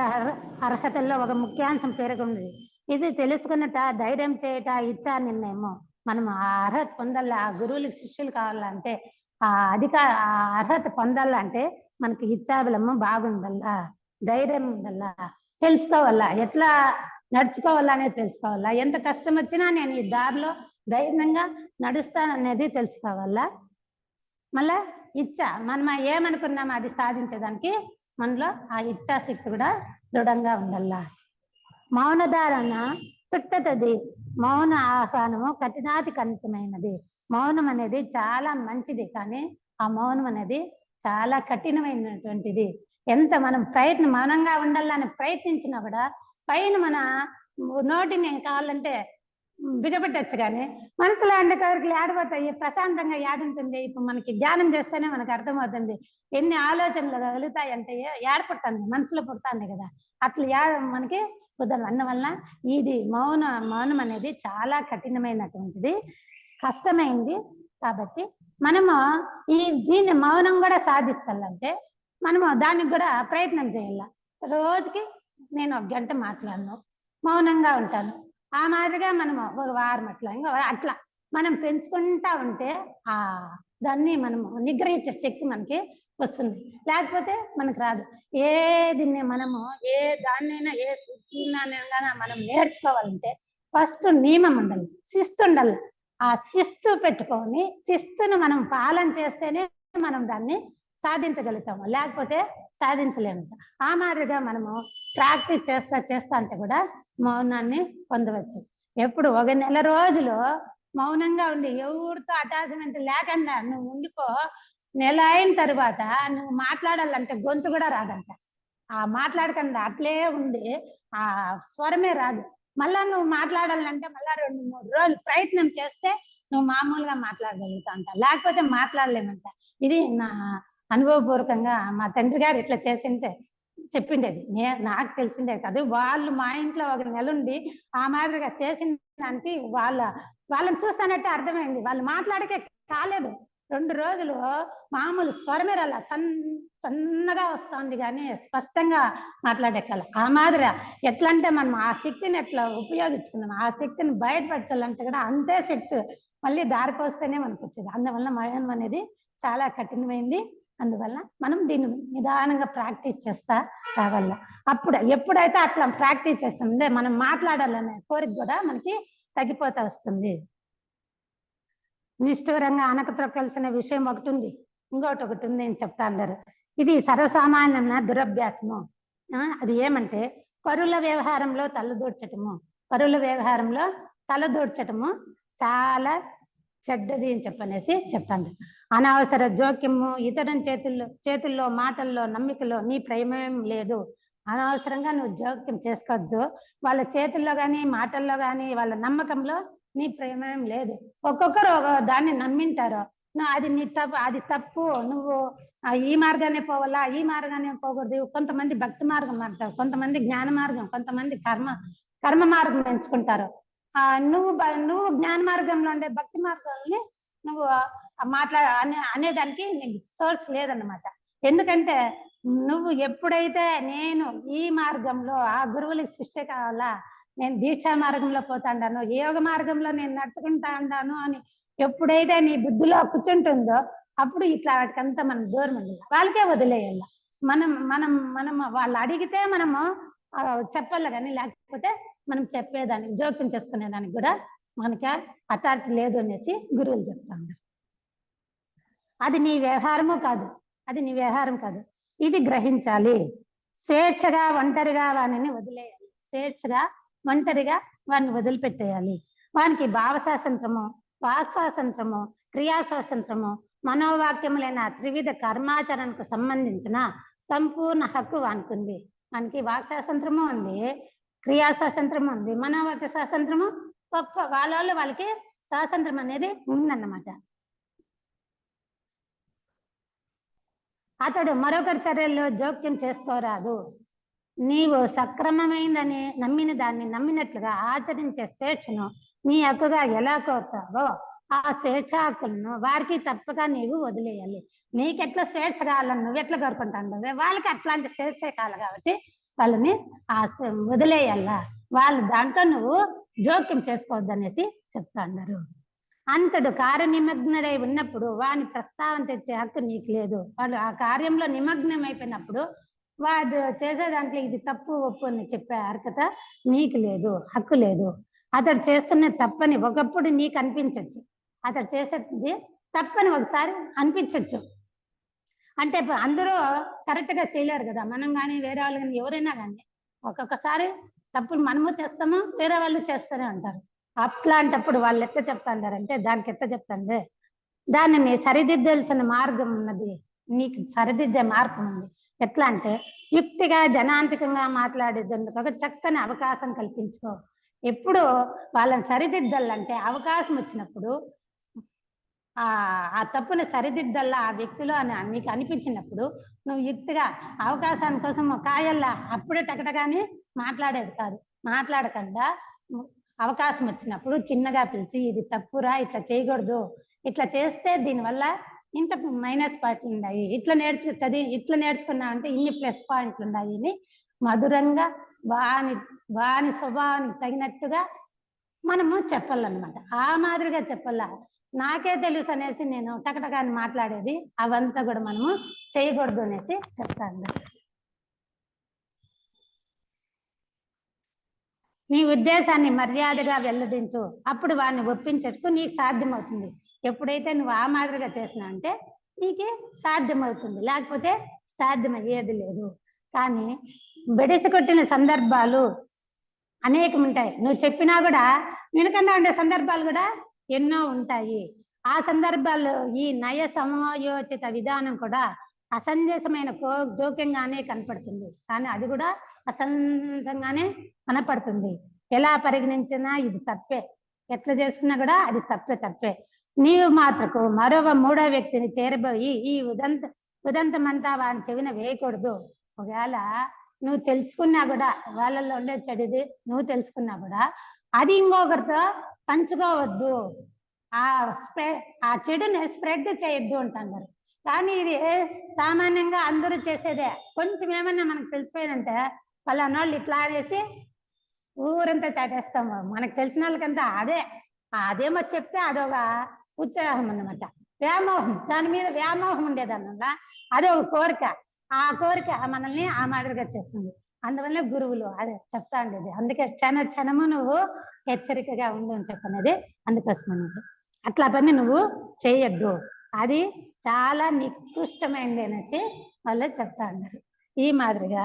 అర్హతల్లో ఒక ముఖ్యాంశం పేర్కొంది. ఇది తెలుసుకున్నట ధైర్యం చేయట ఇచ్చా నిర్ణయము. మనం ఆ అర్హత పొందాలా, ఆ గురువులకు శిష్యులు కావాలంటే ఆ అర్హత పొందాలంటే మనకి ఇచ్చాబలము బాగుండల్లా, ధైర్యం ఉండాలా, తెలుసుకోవాలా, ఎట్లా నడుచుకోవాలా అనేది తెలుసుకోవాలా, ఎంత కష్టం వచ్చినా నేను ఈ దారిలో ధైర్యంగా నడుస్తాననేది తెలుసుకోవాలా. మళ్ళా మనం ఏమనుకున్నామో అది సాధించడానికి మనలో ఆ ఇచ్ఛాశక్తి కూడా దృఢంగా ఉండాలా. మౌనధారణ తుట్టతది, మౌన ఆహ్వానము కఠినాతి కఠినమైనది. మౌనం అనేది చాలా మంచిది, కానీ ఆ మౌనం అనేది చాలా కఠినమైనటువంటిది. ఎంత మనం మౌనంగా ఉండాలని ప్రయత్నించినా కూడా పైన మన నోటిని కావాలంటే బిగపెట్టచ్చు, కానీ మనసులో అంటే కవరికి ఏడిపోతాయి, ప్రశాంతంగా ఏడుంటుంది. ఇప్పుడు మనకి ధ్యానం చేస్తేనే మనకు అర్థమవుతుంది ఎన్ని ఆలోచనలు కలుగుతాయి అంటే ఏడపడుతుంది, మనసులో పుడుతుంది కదా. అట్లా మనకి కుదరదు. అందువల్ల ఇది మౌనం అనేది చాలా కఠినమైనటువంటిది, కష్టమైంది. కాబట్టి మనము దీన్ని మౌనం కూడా సాధించాలంటే మనము దానికి కూడా ప్రయత్నం చేయాల. రోజుకి నేను 1 గంట మాట్లాడను, మౌనంగా ఉంటాను. ఆ మాదిరిగా మనము ఒక వారం అట్లా మనం పెంచుకుంటా ఉంటే దాన్ని మనము నిగ్రహించే శక్తి మనకి వస్తుంది, లేకపోతే మనకు రాదు. మనము ఏ దాన్నైనా ఏ శక్తినైనా మనం నేర్చుకోవాలంటే ఫస్ట్ నియమం ఉండాలి, శిస్తు ఉండాలి. ఆ శిస్తు పెట్టుకొని శిస్తును మనం పాలన చేస్తేనే మనం దాన్ని సాధించగలుగుతాము, లేకపోతే సాధించలేము. ఆ మాదిరిగా మనము ప్రాక్టీస్ చేస్తా అంటే కూడా మౌనాన్ని పొందవచ్చు. ఎప్పుడు 1 నెల రోజులు మౌనంగా ఉండి ఎవరితో అటాచ్మెంట్ లేకుండా నువ్వు ఉండిపో, నెల అయిన తర్వాత నువ్వు మాట్లాడాలంటే గొంతు కూడా రాదంట. ఆ మాట్లాడకుండా అట్లే ఉండి ఆ స్వరమే రాదు. మళ్ళా నువ్వు మాట్లాడాలంటే మళ్ళా 2-3 రోజులు ప్రయత్నం చేస్తే నువ్వు మామూలుగా మాట్లాడగలుగుతా అంట, లేకపోతే మాట్లాడలేమంట. ఇది నా అనుభవపూర్వకంగా మా తండ్రి గారు ఇట్లా చేసింటే చెప్పిండేది, నాకు తెలిసిండేది కాదు. వాళ్ళు మా ఇంట్లో 1 నెల ఉండి ఆ మాదిరిగా చేసిన దానికి వాళ్ళని చూస్తానంటే అర్థమైంది. వాళ్ళు మాట్లాడకే కాలేదు, 2 రోజులు మామూలు స్వరమే రాల, సన్నగా వస్తుంది కానీ స్పష్టంగా మాట్లాడేకాల. ఆ మాదిరి ఎట్లా అంటే మనం ఆ శక్తిని ఎట్లా ఉపయోగించుకున్నాం, ఆ శక్తిని బయటపరచాలంటే కూడా అంతే శక్తి మళ్ళీ దారికి వస్తేనే మనకు వచ్చేది. అందువల్ల మౌనం అనేది చాలా కఠినమైంది. అందువల్ల మనం దీన్ని నిదానంగా ప్రాక్టీస్ చేస్తా రావాల. ఎప్పుడైతే అట్లా ప్రాక్టీస్ చేస్తుందే మనం మాట్లాడాలనే కోరిక కూడా మనకి తగ్గిపోతా వస్తుంది. నిష్ఠూరంగా అనకతొక్కాల్సిన విషయం ఒకటి ఉంది, ఒకటి ఉంది అని చెప్తా అందరు. ఇది సర్వసామాన్యమైన దురభ్యాసము. అది ఏమంటే పరుల వ్యవహారంలో తలదూర్చటము చాలా చెడ్డది అని చెప్పనేసి చెప్తాను. అనవసర జోక్యము, ఇతరుల చేతుల్లో మాటల్లో నమ్మికలో నీ ప్రమేయం లేదు. అనవసరంగా నువ్వు జోక్యం చేసుకోవద్దు. వాళ్ళ చేతుల్లో కానీ మాటల్లో కానీ వాళ్ళ నమ్మకంలో నీ ప్రమేయం లేదు. ఒక్కొక్కరు దాన్ని నమ్మింటారు. అది నీ తప్పు, అది తప్పు, నువ్వు ఈ మార్గాన్ని పోవాలా, ఈ మార్గాన్ని పోకూడదు. కొంతమంది భక్తి మార్గం అంటారు, కొంతమంది జ్ఞాన మార్గం, కొంతమంది కర్మ మార్గం ఎంచుకుంటారు. నువ్వు జ్ఞాన మార్గంలో ఉండే భక్తి మార్గాన్ని నువ్వు అనేదానికి నీకు సోర్స్ లేదన్నమాట. ఎందుకంటే నువ్వు ఎప్పుడైతే నేను ఈ మార్గంలో ఆ గురువులకి శిష్య కావాలా, నేను దీక్షా మార్గంలో పోతాండాను, యోగ మార్గంలో నేను నడుచుకుంటా ఉంటాను అని ఎప్పుడైతే నీ బుద్ధిలో కూర్చుంటుందో అప్పుడు ఇట్లా వాటికంతా మనం దూరం ఉండాలి, వాళ్ళకే వదిలేయాల. మనం వాళ్ళు అడిగితే మనము చెప్పాలి, కానీ లేకపోతే మనం చెప్పేదానికి జోక్యం చేసుకునేదానికి కూడా మనకి అథారిటీ లేదు అనేసి గురువులు చెప్తా ఉన్నారు. అది నీ వ్యవహారము కాదు, అది నీ వ్యవహారం కాదు, ఇది గ్రహించాలి. స్వేచ్ఛగా ఒంటరిగా వాడిని వదిలేయాలి, స్వేచ్ఛగా ఒంటరిగా వాడిని వదిలిపెట్టేయాలి. వానికి భావ స్వాతంత్రము, వాక్ స్వాతంత్రము, క్రియా స్వాతంత్రము, మనోవాక్యములైన త్రివిధ కర్మాచరణకు సంబంధించిన సంపూర్ణ హక్కు వానికి ఉంది. వానికి వాక్ స్వాతంత్రము ఉంది, క్రియా స్వాతంత్రము ఉంది, మనోవాక్య స్వాతంత్రము వాళ్ళకి స్వాతంత్రం అనేది ఉందన్నమాట. అతడు మరొకరి చర్యల్లో జోక్యం చేసుకోరాదు. నీవు సక్రమమైందని నమ్మిన దాన్ని నమ్మినట్లుగా ఆచరించే స్వేచ్ఛను నీ హక్కుగా ఎలా కోరుతావో ఆ స్వేచ్ఛ హక్కులను వారికి తప్పక నీవు వదిలేయాలి. నీకెట్లా స్వేచ్ఛ కావాలని నువ్వెట్లా కోరుకుంటావు, వాళ్ళకి అట్లాంటి స్వేచ్ఛ కావాలి కాబట్టి వాళ్ళని వదిలేయాలా, వాళ్ళు దాంట్లో నువ్వు జోక్యం చేసుకోవద్దు అనేసి చెప్తా అన్నారు. అంతడు కార్యనిమగ్నుడై ఉన్నప్పుడు వాని ప్రస్తావన తెచ్చే హక్కు నీకు లేదు. వాళ్ళు ఆ కార్యంలో నిమగ్నం అయిపోయినప్పుడు వాడు చేసే దాంట్లో ఇది తప్పు ఒప్పు అని చెప్పే అర్హత నీకు లేదు, హక్కు లేదు. అతడు చేస్తున్న తప్పని ఒకప్పుడు నీకు అనిపించవచ్చు, అతడు చేసేది తప్పని ఒకసారి అనిపించవచ్చు. అంటే అందరూ కరెక్ట్గా చేయలేరు కదా, మనం కానీ వేరే వాళ్ళు కానీ ఎవరైనా కానీ ఒక్కొక్కసారి తప్పులు మనము చేస్తాము, వేరే వాళ్ళు చేస్తూనే ఉంటారు. అట్లాంటప్పుడు వాళ్ళు ఎట్లా చెప్తా ఉంటారంటే, దానికి ఎట్లా చెప్తాండే, దానిని సరిదిద్దాల్సిన మార్గం ఉన్నది, నీకు సరిదిద్దే మార్గం ఉంది. ఎట్లా అంటే యుక్తిగా జనాంతికంగా మాట్లాడేందుకు ఒక చక్కని అవకాశం కల్పించుకో. ఎప్పుడు వాళ్ళని సరిదిద్దాలంటే అవకాశం వచ్చినప్పుడు ఆ తప్పుని సరిదిద్దల్లా ఆ వ్యక్తిలో అని నీకు అనిపించినప్పుడు నువ్వు యుక్తిగా అవకాశాని కోసం కాయల్లా అప్పుడే టకటగాని మాట్లాడేది కాదు. మాట్లాడకుండా అవకాశం వచ్చినప్పుడు చిన్నగా పిలిచి ఇది తప్పురా, ఇట్లా చేయకూడదు, ఇట్లా చేస్తే దీనివల్ల ఇంత మైనస్ పాయింట్లు ఉన్నాయి, ఇట్లా ఇట్లా నేర్చుకున్నా అంటే ఇన్ని ప్లస్ పాయింట్లు ఉన్నాయి అని మధురంగా వాని స్వభావానికి తగినట్టుగా మనము చెప్పాలన్నమాట. ఆ మాదిరిగా చెప్పాల. నాకే తెలుసు అనేసి నేను టకటకాని మాట్లాడేది అవంతా కూడా మనము చేయకూడదు అనేసి చెప్తాను. నీ ఉద్దేశాన్ని మర్యాదగా వెల్లడించు, అప్పుడు వాడిని ఒప్పించటకు నీకు సాధ్యమవుతుంది. ఎప్పుడైతే నువ్వు ఆ మాదిరిగా చేసినా అంటే నీకు సాధ్యమవుతుంది, లేకపోతే సాధ్యమయ్యేది లేదు. కానీ బెడిసి కొట్టిన సందర్భాలు అనేకం ఉంటాయి. నువ్వు చెప్పినా కూడా వెనుకన్నా ఉండే సందర్భాలు కూడా ఎన్నో ఉంటాయి. ఆ సందర్భాల్లో ఈ నయ సమయోచిత విధానం కూడా అసంజసమైన జోక్యంగానే కనపడుతుంది, కానీ అది కూడా అసంజంగానే కనపడుతుంది. ఎలా పరిగణించినా ఇది తప్పే, ఎట్లా చేసుకున్నా కూడా అది తప్పే. నీవు మాత్రకు మూడో వ్యక్తిని చేరబోయి ఈ ఉదంతమంతా వాని చెవిన వేయకూడదు. ఒకవేళ నువ్వు తెలుసుకున్నా కూడా, వాళ్ళల్లో ఉండే చెడుది నువ్వు తెలుసుకున్నా కూడా అది ఇంకొకరితో పంచుకోవద్దు, ఆ చెడుని స్ప్రెడ్ చేయొద్దు అంటున్నారు. కానీ ఇది సామాన్యంగా అందరూ చేసేదే. కొంచెం ఏమన్నా మనకు తెలిసిపోయిందంటే వాళ్ళ ఇట్లా అనేసి ఊరంతా చాటేస్తాము. మనకు తెలిసిన వాళ్ళకంతా అదేమో చెప్తే అదొక ఉత్సాహం అన్నమాట, వ్యామోహం, దాని మీద వ్యామోహం ఉండేదన్నమాట. అదే ఒక కోరిక, ఆ కోరిక మనల్ని ఆ మాదిరిగా చేస్తుంది. అందువల్ల గురువులు అదే చెప్తా ఉండేది. అందుకే క్షణము నువ్వు హెచ్చరికగా ఉండు అని చెప్పనేది అందుకోసం అన్నది. అట్లా పని నువ్వు చేయొద్దు, అది చాలా నికృష్టమైంది అనేసి వాళ్ళు చెప్తా ఉన్నారు. ఈ మాదిరిగా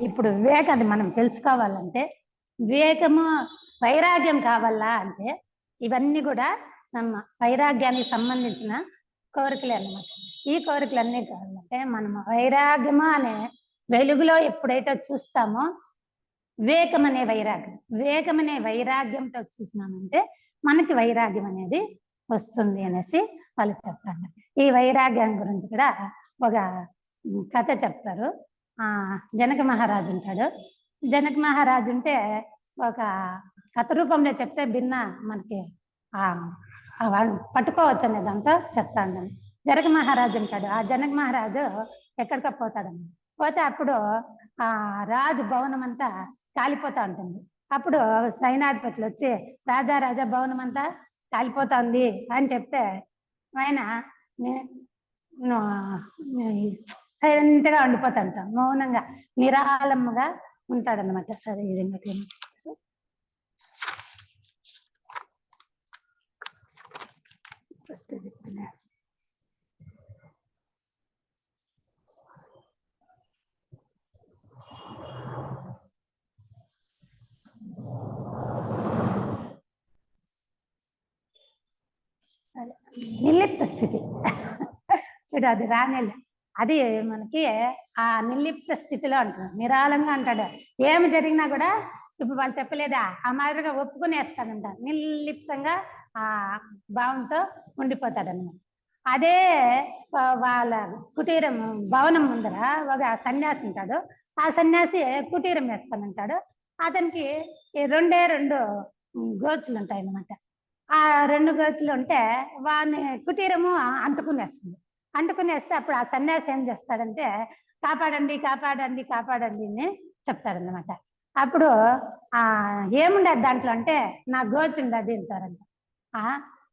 ఇప్పుడు వివేకాన్ని మనం తెలుసుకోవాలంటే, వివేకము వైరాగ్యం కావాలా అంటే ఇవన్నీ కూడా వైరాగ్యానికి సంబంధించిన కోరికలే అన్నమాట. ఈ కోరికలన్నీ కావాలంటే మనం వైరాగ్యమా అనే వెలుగులో ఎప్పుడైతే చూస్తామో వివేకం అనే వైరాగ్యంతో చూసినామంటే మనకి వైరాగ్యం అనేది వస్తుంది అనేసి వాళ్ళు చెప్తారు. ఈ వైరాగ్యం గురించి కూడా ఒక కథ చెప్తారు. జనక మహారాజు ఉంటాడు. జనక మహారాజు ఉంటే ఒక కథ రూపంలో చెప్తే భిన్న మనకి పట్టుకోవచ్చు అనే దాంతో చెప్తాను. జనక మహారాజు ఉంటాడు. ఆ జనక మహారాజు ఎక్కడికో పోతాడని పోతే అప్పుడు ఆ రాజు భవనం అంతా కాలిపోతా ఉంటుంది. అప్పుడు సైనాధిపతులు వచ్చి రాజా భవనం అంతా కాలిపోతా ఉంది అని చెప్తే ఆయన సైలెంట్ గా ఉండిపోతాంట, మౌనంగా నిరాళంగా ఉంటాడనమాట. అదే విధంగా ఫస్ట్ చెప్తున్నా. నిర్లిప్త స్థితి చూడు, అది రానేలే, అది మనకి ఆ నిర్లిప్త స్థితిలో అంటాడు, నిరాళంగా అంటాడు. ఏమి జరిగినా కూడా ఇప్పుడు వాళ్ళు చెప్పలేదా ఆ మాదిరిగా ఒప్పుకునేస్తాడంట, నిర్లిప్తంగా ఆ భావంతో ఉండిపోతాడన్నమాట. అదే వాళ్ళ కుటీరం భవనం ముందర ఒక సన్యాసి ఉంటాడు. ఆ సన్యాసి కుటీరం వేసుకొని ఉంటాడు. అతనికి రెండు గోచులు ఉంటాయి అన్నమాట. ఆ 2 గోచులు ఉంటే వాడిని కుటీరము అంటుకునేస్తే అప్పుడు ఆ సన్యాసి ఏం చేస్తాడంటే కాపాడండి కాపాడండి కాపాడండి అని చెప్తాడన్నమాట. అప్పుడు ఏముండదు దాంట్లో అంటే నా గోచుండది అంటారంట.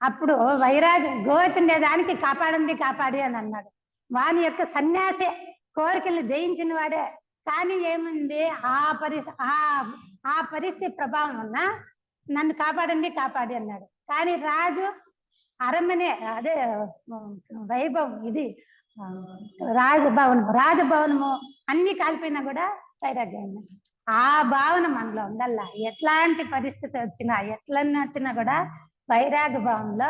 అప్పుడు వైరాగ్యం గోచుండేదానికి కాపాడండి కాపాడి అని అన్నాడు. వాని యొక్క సన్యాసే కోరికలు జయించిన వాడే, కానీ ఏముంది ఆ పరిస్థితి ప్రభావం వల్ల నన్ను కాపాడండి కాపాడి అన్నాడు. కానీ రాజు అరమనే అదే వైభవం, ఇది రాజభవనము అన్ని కాలిపోయినా కూడా వైరాగ్యం. ఆ భావన మనలో ఉండాల. ఎట్లాంటి పరిస్థితి వచ్చినా ఎట్లన్నా వచ్చినా కూడా వైరాగ్య భావంలో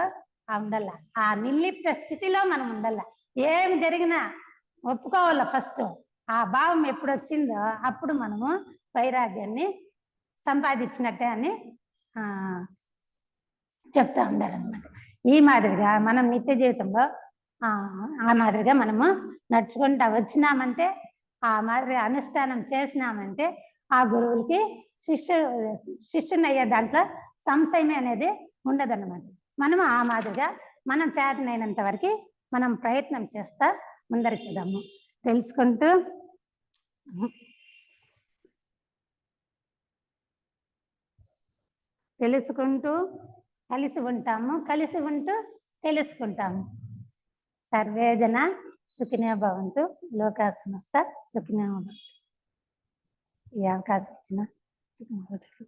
ఉండాల. ఆ నిర్లిప్త స్థితిలో మనం ఉండాల. ఏమి జరిగినా ఒప్పుకోవాల. ఫస్ట్ ఆ భావం ఎప్పుడు వచ్చిందో అప్పుడు మనము వైరాగ్యాన్ని సంపాదించినట్టే అని చెప్తా ఉండాలన్నమాట. ఈ మాదిరిగా మనం నిత్య జీవితంలో ఆ మాదిరిగా మనము నడుచుకుంటా వచ్చినామంటే, ఆ మాదిరిగా అనుష్ఠానం చేసినామంటే ఆ గురువులకి శిష్యుని అయ్యే దాంట్లో సంశయమే అనేది ఉండదన్నమాట. మనం ఆ మాదిరిగా మనం చేతనైనంత వరకు మనం ప్రయత్నం చేస్తా ముందరికి వెళ్దాము. తెలుసుకుంటూ కలిసి ఉంటాము, కలిసి ఉంటూ తెలుసుకుంటాము. సర్వే జన సుఖినో భవంతు, లోకా సమస్త సుఖినో భవంతు. ఈ అవకాశం ఇచ్చిన